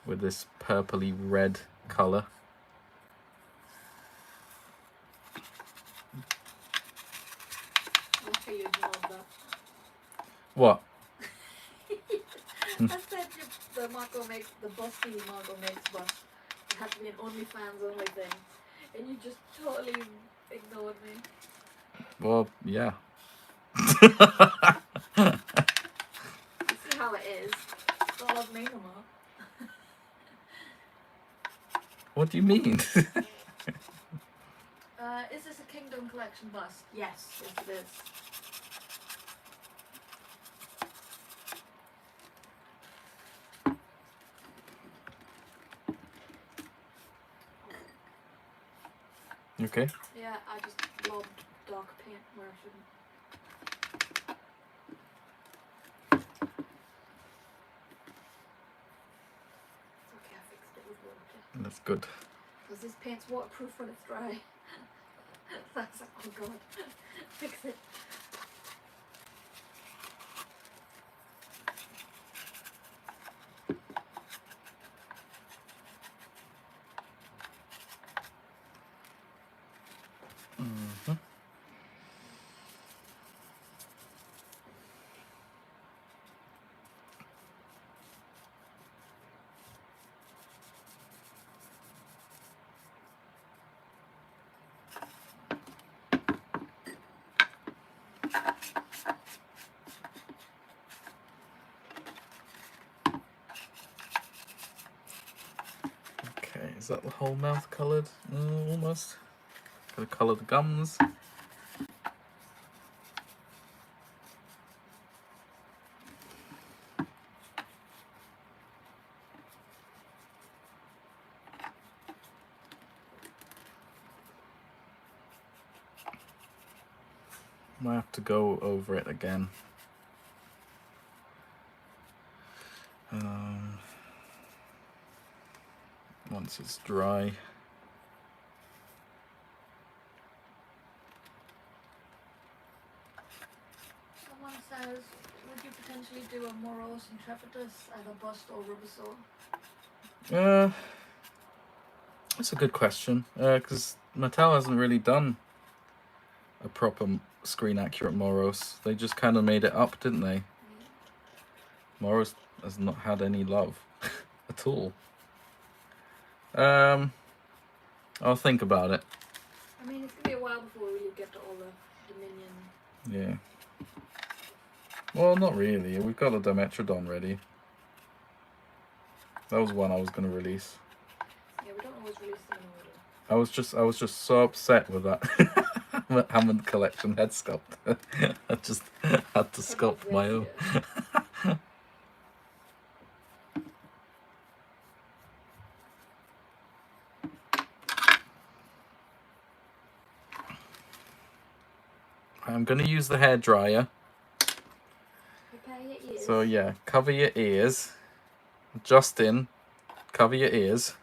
with this purpley red color. I'll show you ignored that. What? I said the Marco makes the busty Marco makes bust. It had to be an OnlyFans only thing. And you just totally ignored me. Well, yeah. You see how it is. Don't love me no more. What do you mean? Is this a Kingdom Collection bust? Yes, yes it is. Okay. Yeah, I just lobbed dark paint where I shouldn't. It's okay, I fixed it with water. That's good. Because this paint's waterproof when it's dry. That's like, oh god. Fix it. Mhm. Okay, is that the whole mouth coloured? Almost. Gotta colour the gums. Might have to go over it again. Once it's dry. Someone says, would you potentially do a Moros Intrepidus, either bust or rubber saw? That's a good question. Because Mattel hasn't really done a proper screen accurate Moros. They just kind of made it up, didn't they? Yeah. Moros has not had any love at all. I'll think about it. I mean, it's gonna be a while before we really get to all the Dominion. Yeah. Well, not really. We've got the Dimetrodon ready. That was one I was going to release. Yeah, we don't always release them in order. I was just so upset with that Hammond Collection head sculpt. I just had to sculpt my own. I'm going to use the hair dryer. Prepare your ears. So yeah, cover your ears. Justin, cover your ears.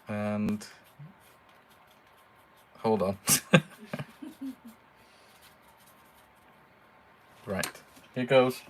And hold on. Right, here goes.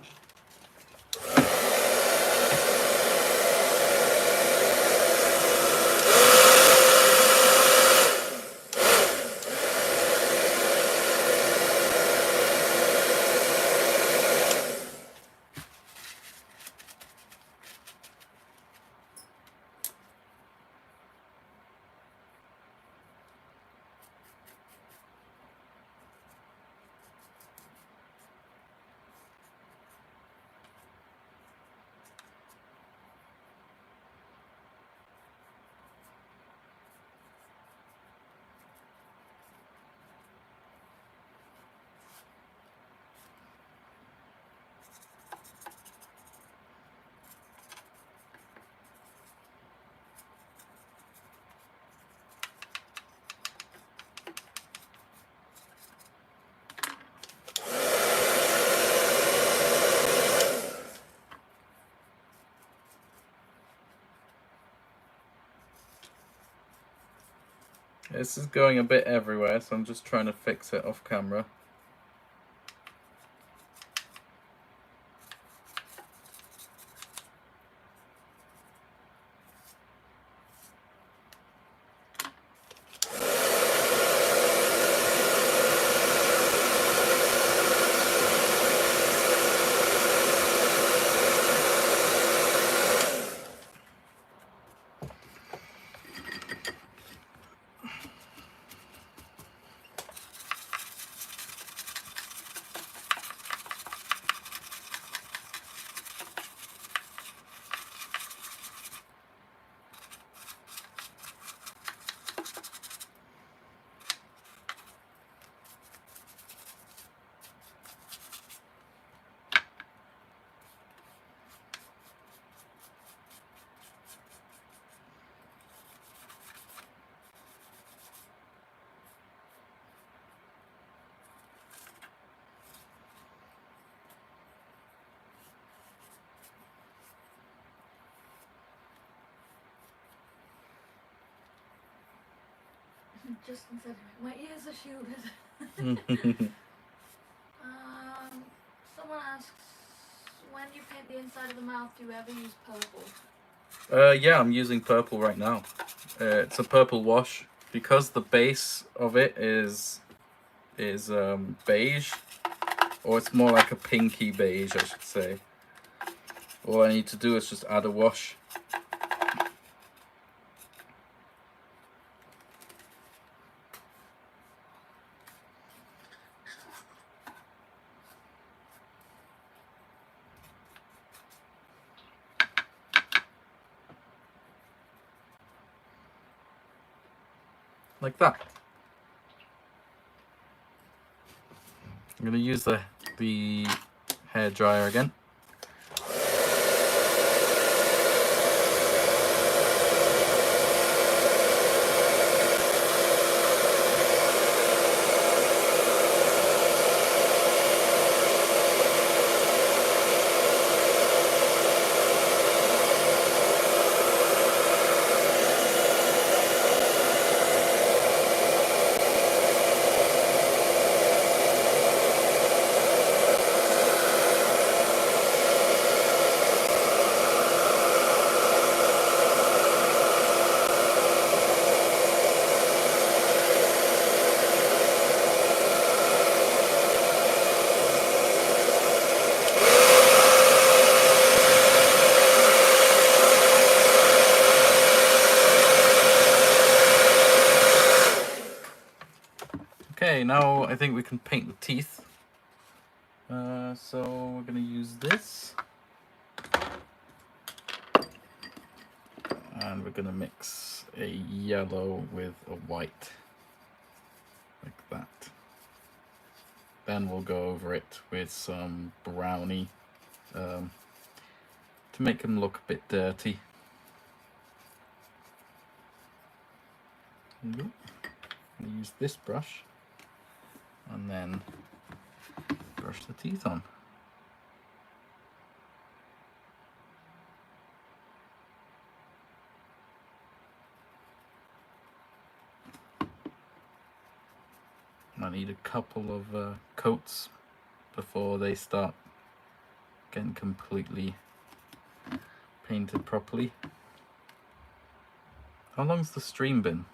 This is going a bit everywhere, so I'm just trying to fix it off camera. Justin said, my ears are shielded. Someone asks, when you paint the inside of the mouth, do you ever use purple? Yeah, I'm using purple right now. It's a purple wash because the base of it is beige, or it's more like a pinky beige, I should say. All I need to do is just add a wash. Like that. I'm going to use the hair dryer again. now I think we can paint the teeth. So we're going to use this. And we're going to mix a yellow with a white. Like that. Then we'll go over it with some brownie to make them look a bit dirty. There you go. I'll use this brush and then brush the teeth on. I need a couple of coats before they start getting completely painted properly. How long's the stream been?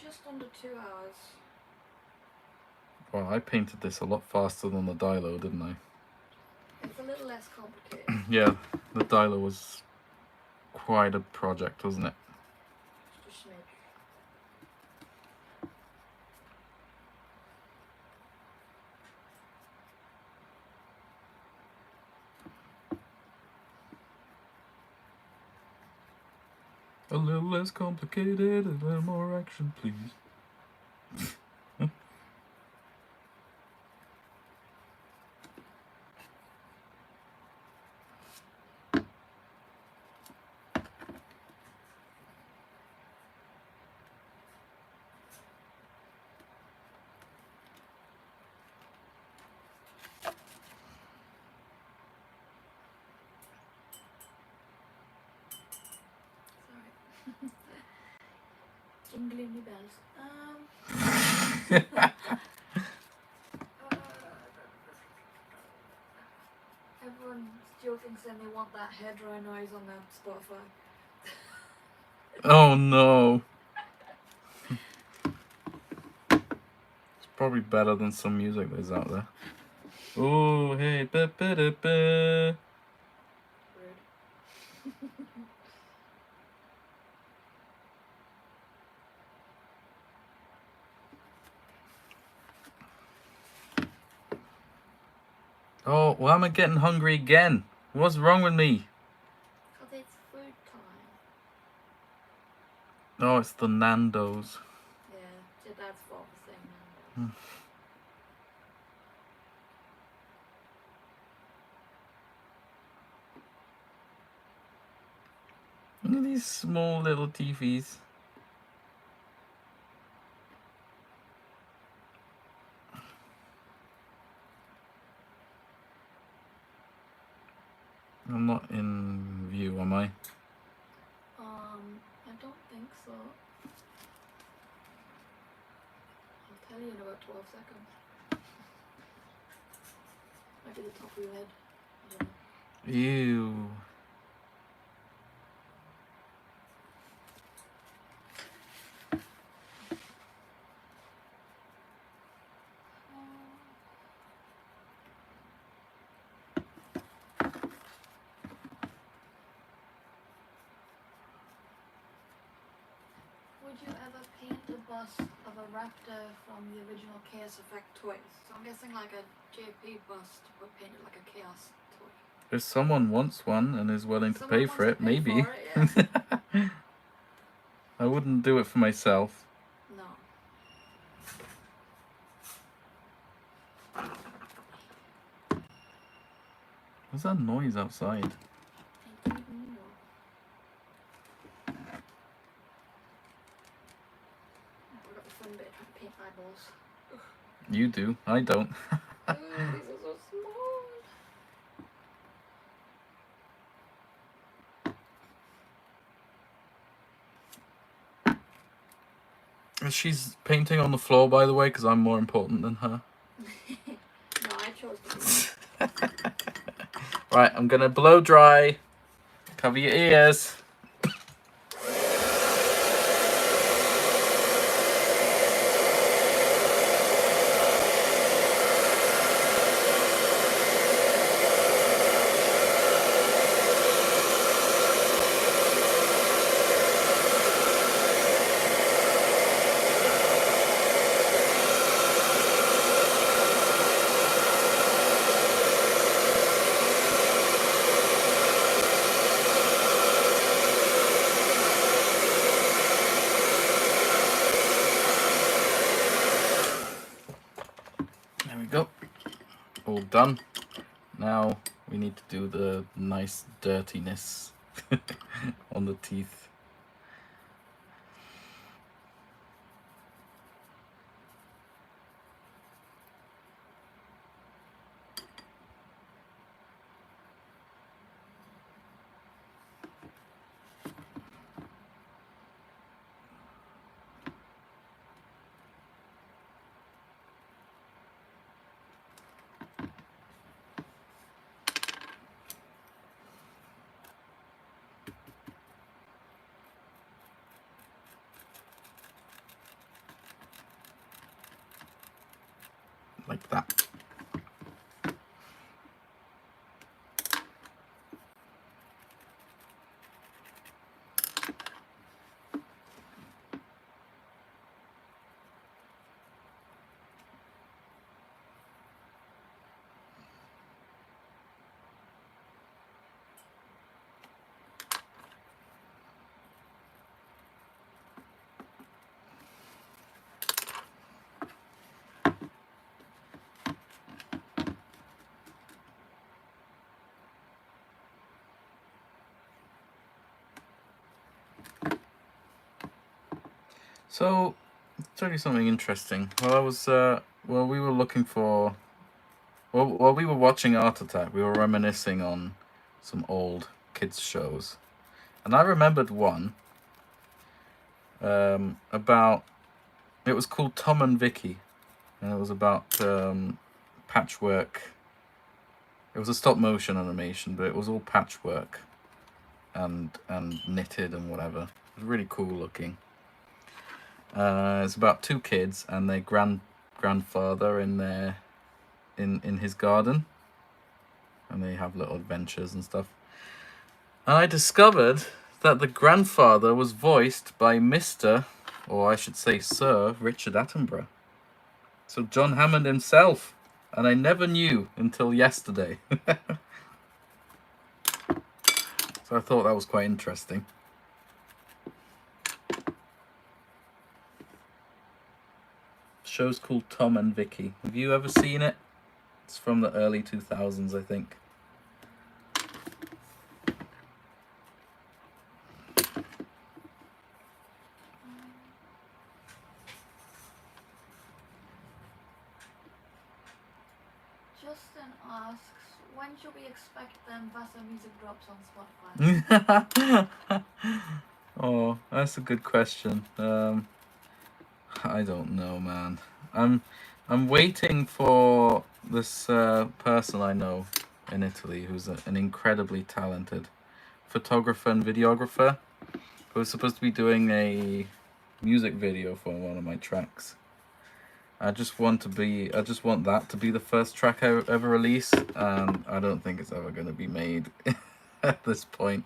Just under 2 hours. Well, I painted this a lot faster than the Dilo, didn't I? It's a little less complicated. Yeah, the Dilo was quite a project, wasn't it? Just a smidge. A little less complicated, a little more action, please. Jingling the bells. Everyone's joking saying they want that hair dry noise on their Spotify. Oh no. It's probably better than some music that's out there. Oh, hey, ba ba da ba. Rude. Oh, why am I getting hungry again? What's wrong with me? Because it's food time. Oh, it's the Nando's. Yeah, your dad's fault for saying that. Look at these small little teethies. I'm not in view, am I? I don't think so. I'll tell you in about 12 seconds. Might be the top of your head. I don't know. Ew. Would you ever paint a bust of a raptor from the original Chaos Effect toys? So I'm guessing like a JP bust, but painted like a Chaos toy. If someone wants one and is willing to Someone pay wants for to it, pay maybe. for it, yeah. I wouldn't do it for myself. No. What's that noise outside? I don't know. I got the fun bit trying to paint eyeballs. You do. I don't. Ooh, these are so small. She's painting on the floor, by the way, because I'm more important than her. No, I chose to do that. Right, I'm gonna blow dry. Cover your ears. There we go. All done. Now we need to do the nice dirtiness on the teeth. Like that. So, I'll tell you something interesting. Well, we were looking for, while we were watching Art Attack, we were reminiscing on some old kids shows, and I remembered one about. It was called Tom and Vicky, and it was about patchwork. It was a stop motion animation, but it was all patchwork and knitted and whatever. It was really cool looking. It's about two kids and their grandfather in his garden, and they have little adventures and stuff. And I discovered that the grandfather was voiced by Mr., or I should say Sir, Richard Attenborough. So John Hammond himself, and I never knew until yesterday. So I thought that was quite interesting. Show's called Tom and Vicky. Have you ever seen it? It's from the early 2000s, I think. Justin asks, when should we expect them Vasa music drops on Spotify? Oh, that's a good question. I don't know, man. I'm waiting for this person I know in Italy who's an incredibly talented photographer and videographer who's supposed to be doing a music video for one of my tracks. I just want that to be the first track I ever release, and I don't think it's ever going to be made at this point.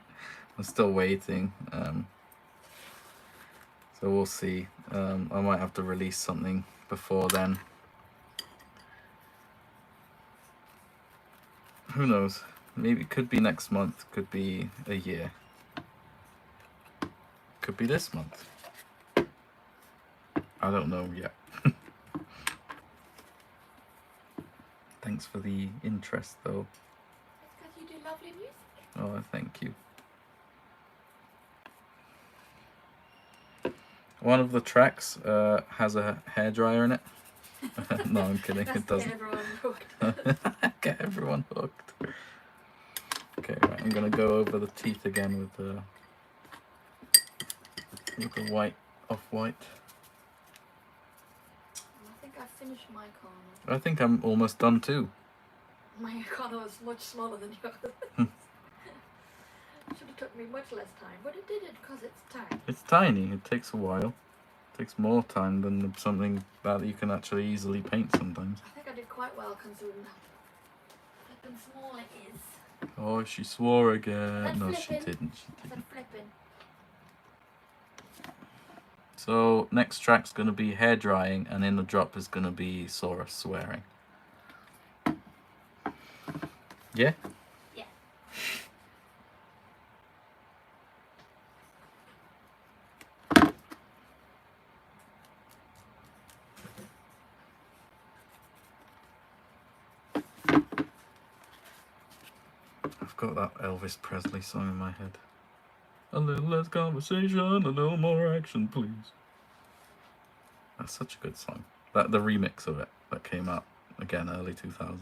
I'm still waiting. So we'll see. I might have to release something before then. Who knows? Maybe it could be next month, could be a year. Could be this month. I don't know yet. Thanks for the interest, though. It's because you do lovely music. Oh, thank you. One of the tracks has a hairdryer in it. No, I'm kidding. It doesn't. Get everyone hooked. Get everyone hooked. Okay, right, I'm gonna go over the teeth again with the white, off-white. I think I finished my corner. I think I'm almost done too. My corner was much smaller than yours. Should have took me much less time, but it did it because it's tiny. It's tiny. It takes a while. It takes more time than something that you can actually easily paint sometimes. I think I did quite well considering how flippin' small it is. Oh, she swore again. That's No, she flipping. didn't. She I didn't. said flipping. So next track's gonna be hair drying, and in the drop is gonna be Sora swearing. Yeah. Yeah. I've got that Elvis Presley song in my head. A little less conversation, a little more action, please. That's such a good song. That the remix of it that came out again early 2000s.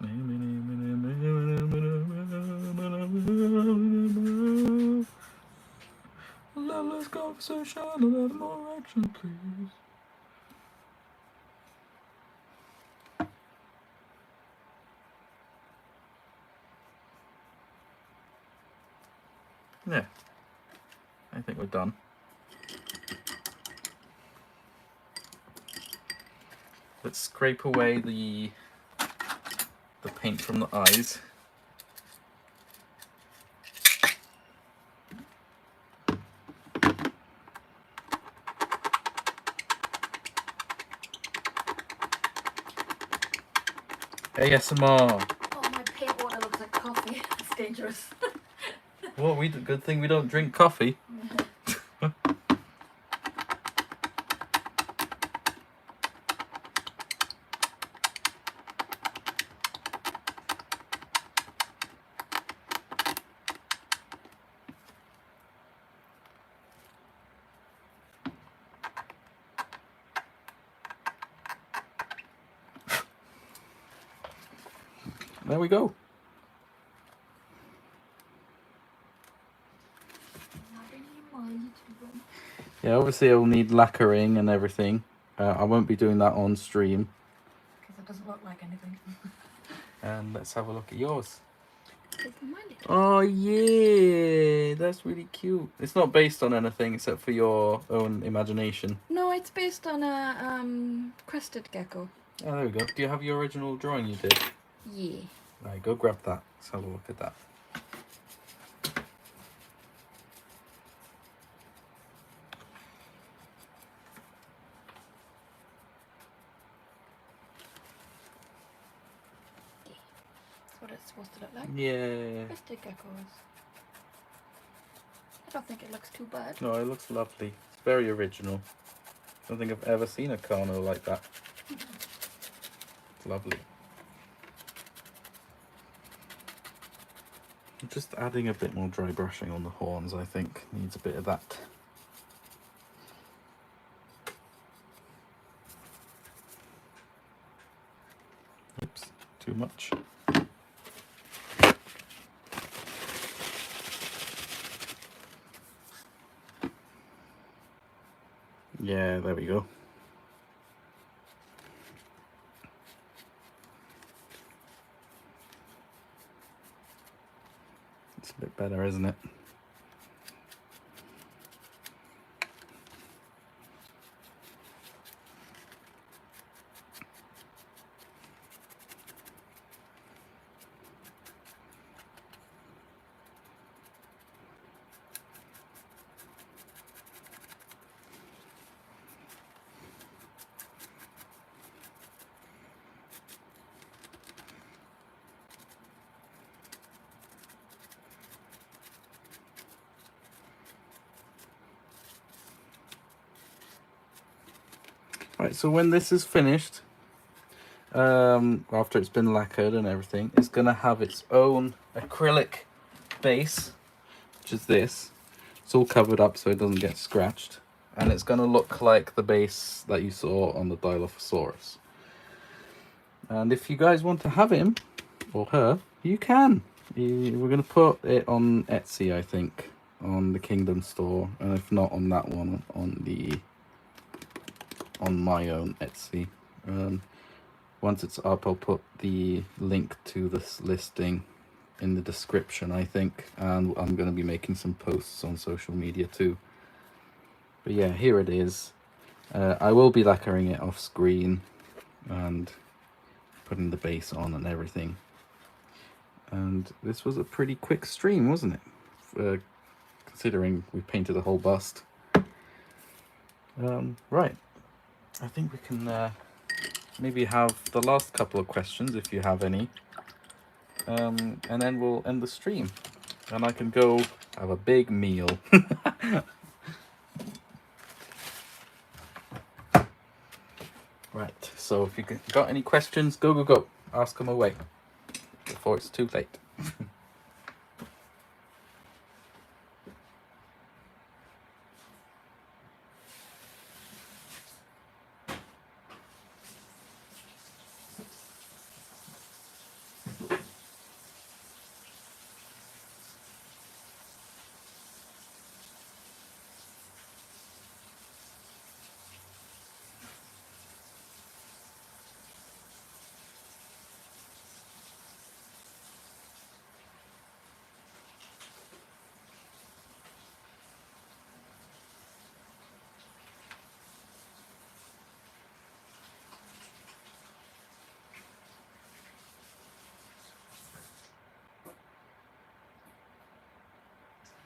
A little less conversation, a little more action, please. Yeah, I think we're done. Let's scrape away the paint from the eyes. ASMR. Oh, my paint water looks like coffee. It's dangerous. Well, good thing we don't drink coffee. There we go. Yeah, obviously I'll need lacquering and everything. I won't be doing that on stream. Because it doesn't look like anything. And let's have a look at yours. Mine. Oh yeah, that's really cute. It's not based on anything except for your own imagination. No, it's based on a crested gecko. Oh, there we go. Do you have your original drawing you did? Yeah. Right, go grab that. Let's have a look at that. That's what it's supposed to look like. Yeah. Crested geckos. I don't think it looks too bad. No, it looks lovely. It's very original. I don't think I've ever seen a Carno like that. It's lovely. I'm just adding a bit more dry brushing on the horns, I think. Needs a bit of that. Oops, too much. Yeah, there we go. It's a bit better, isn't it? Right, so when this is finished, after it's been lacquered and everything, it's going to have its own acrylic base, which is this. It's all covered up so it doesn't get scratched. And it's going to look like the base that you saw on the Dilophosaurus. And if you guys want to have him, or her, you can. We're going to put it on Etsy, I think, on the Kingdom store. And if not on that one, on my own Etsy. Once it's up, I'll put the link to this listing in the description, I think, and I'm going to be making some posts on social media too. But yeah, here it is. I will be lacquering it off screen and putting the base on and everything. And this was a pretty quick stream, wasn't it? Considering we painted the whole bust. Right. I think we can maybe have the last couple of questions, if you have any. And then we'll end the stream. And I can go have a big meal. Right, so if you got any questions, go. Ask them away before it's too late.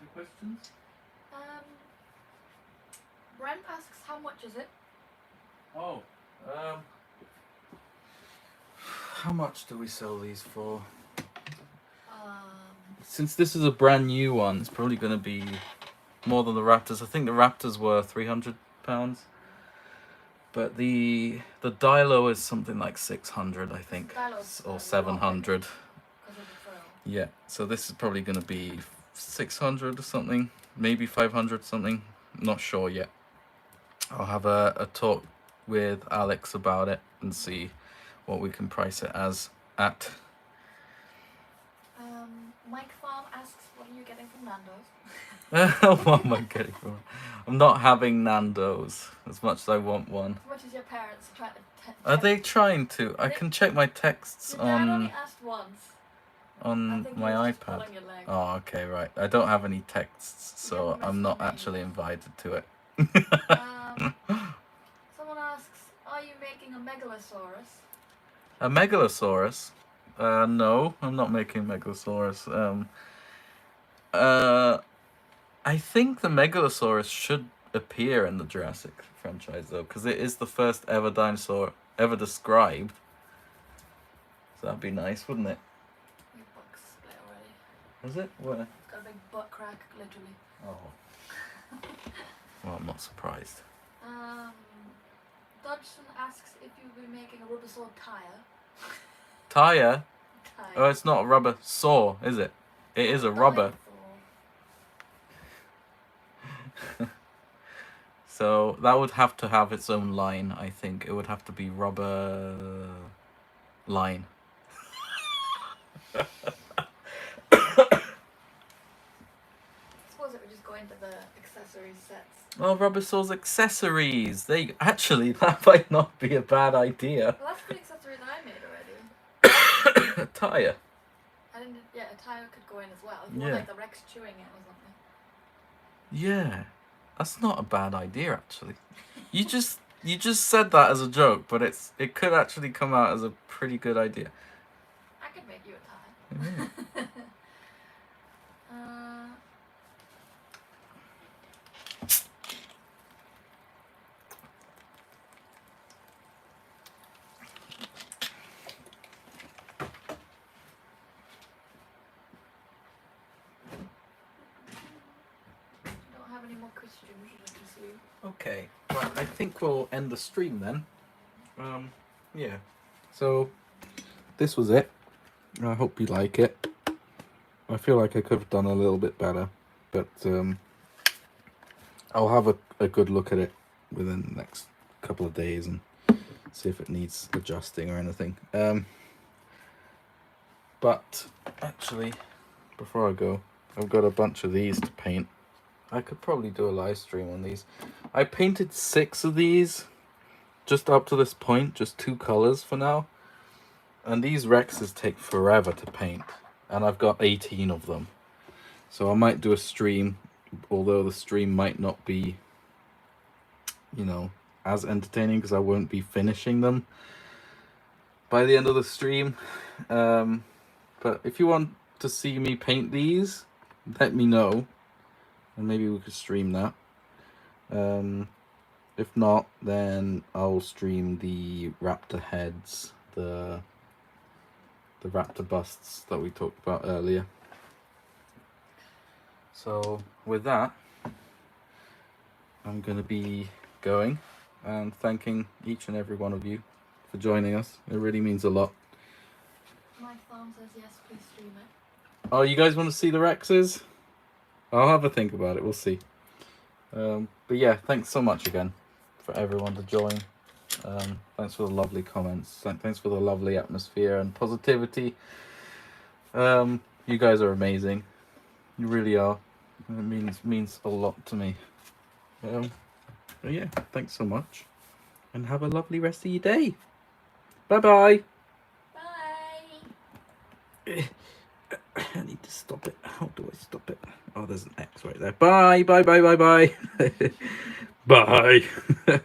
Any questions? Brent asks, how much is it? Oh, how much do we sell these for? Since this is a brand new one, it's probably going to be more than the Raptors. I think the Raptors were £300, but the Dilo is something like 600, I think, or 700. Yeah, so this is probably going to be 600 or something, maybe 500 something. Not sure yet. I'll have a talk with Alex about it and see what we can price it at. Mike Farm asks, what are you getting from Nando's? What am I getting from? I'm not having Nando's as much as I want one. As much as your parents are trying to Are they trying to? I can check my texts Your dad only asked once. on my iPad. Oh, okay, right. I don't have any texts, so I'm not actually invited to it. Someone asks, are you making a Megalosaurus? A Megalosaurus? No, I'm not making Megalosaurus. I think the Megalosaurus should appear in the Jurassic franchise, though, because it is the first ever dinosaur ever described. So that'd be nice, wouldn't it? Your butt's split already. Is it? Where? It's got a big butt crack, literally. Oh. Well, I'm not surprised. Dodgson asks if you'll be making a rubber sword tire. Tire? Oh, it's not a rubber saw, is it? It is a rubber. So that would have to have its own line, I think. It would have to be rubber line. I suppose it would just go into the accessories sets. Well, rubber saws accessories. Actually, that might not be a bad idea. Well, that's the accessory that I made already. A tire. Yeah, a tire could go in as well. If you want like the Rex chewing it or something. Yeah, that's not a bad idea actually. You just said that as a joke, but it could actually come out as a pretty good idea. I could make you a tire. Okay, well, I think we'll end the stream then. Yeah. So this was it. I hope you like it. I feel like I could have done a little bit better, but I'll have a good look at it within the next couple of days and see if it needs adjusting or anything. But actually, before I go, I've got a bunch of these to paint. I could probably do a live stream on these. I painted 6 of these just up to this point, just 2 colors for now. And these Rexes take forever to paint. And I've got 18 of them. So I might do a stream, although the stream might not be, you know, as entertaining because I won't be finishing them by the end of the stream. But if you want to see me paint these, let me know. And maybe we could stream that. If not, then I'll stream the raptor heads, the raptor busts that we talked about earlier. So with that, I'm gonna be going. and thanking each and every one of you for joining us. It really means a lot. My farm says yes, please stream it. Oh, you guys want to see the Rexes? I'll have a think about it. We'll see. But yeah, thanks so much again for everyone to join. Thanks for the lovely comments. Thanks for the lovely atmosphere and positivity. You guys are amazing. You really are. It means a lot to me. But yeah, thanks so much, and have a lovely rest of your day. Bye bye. Bye. I need to stop it. How do I stop it? Oh, there's an X right there. Bye bye bye bye bye. Bye.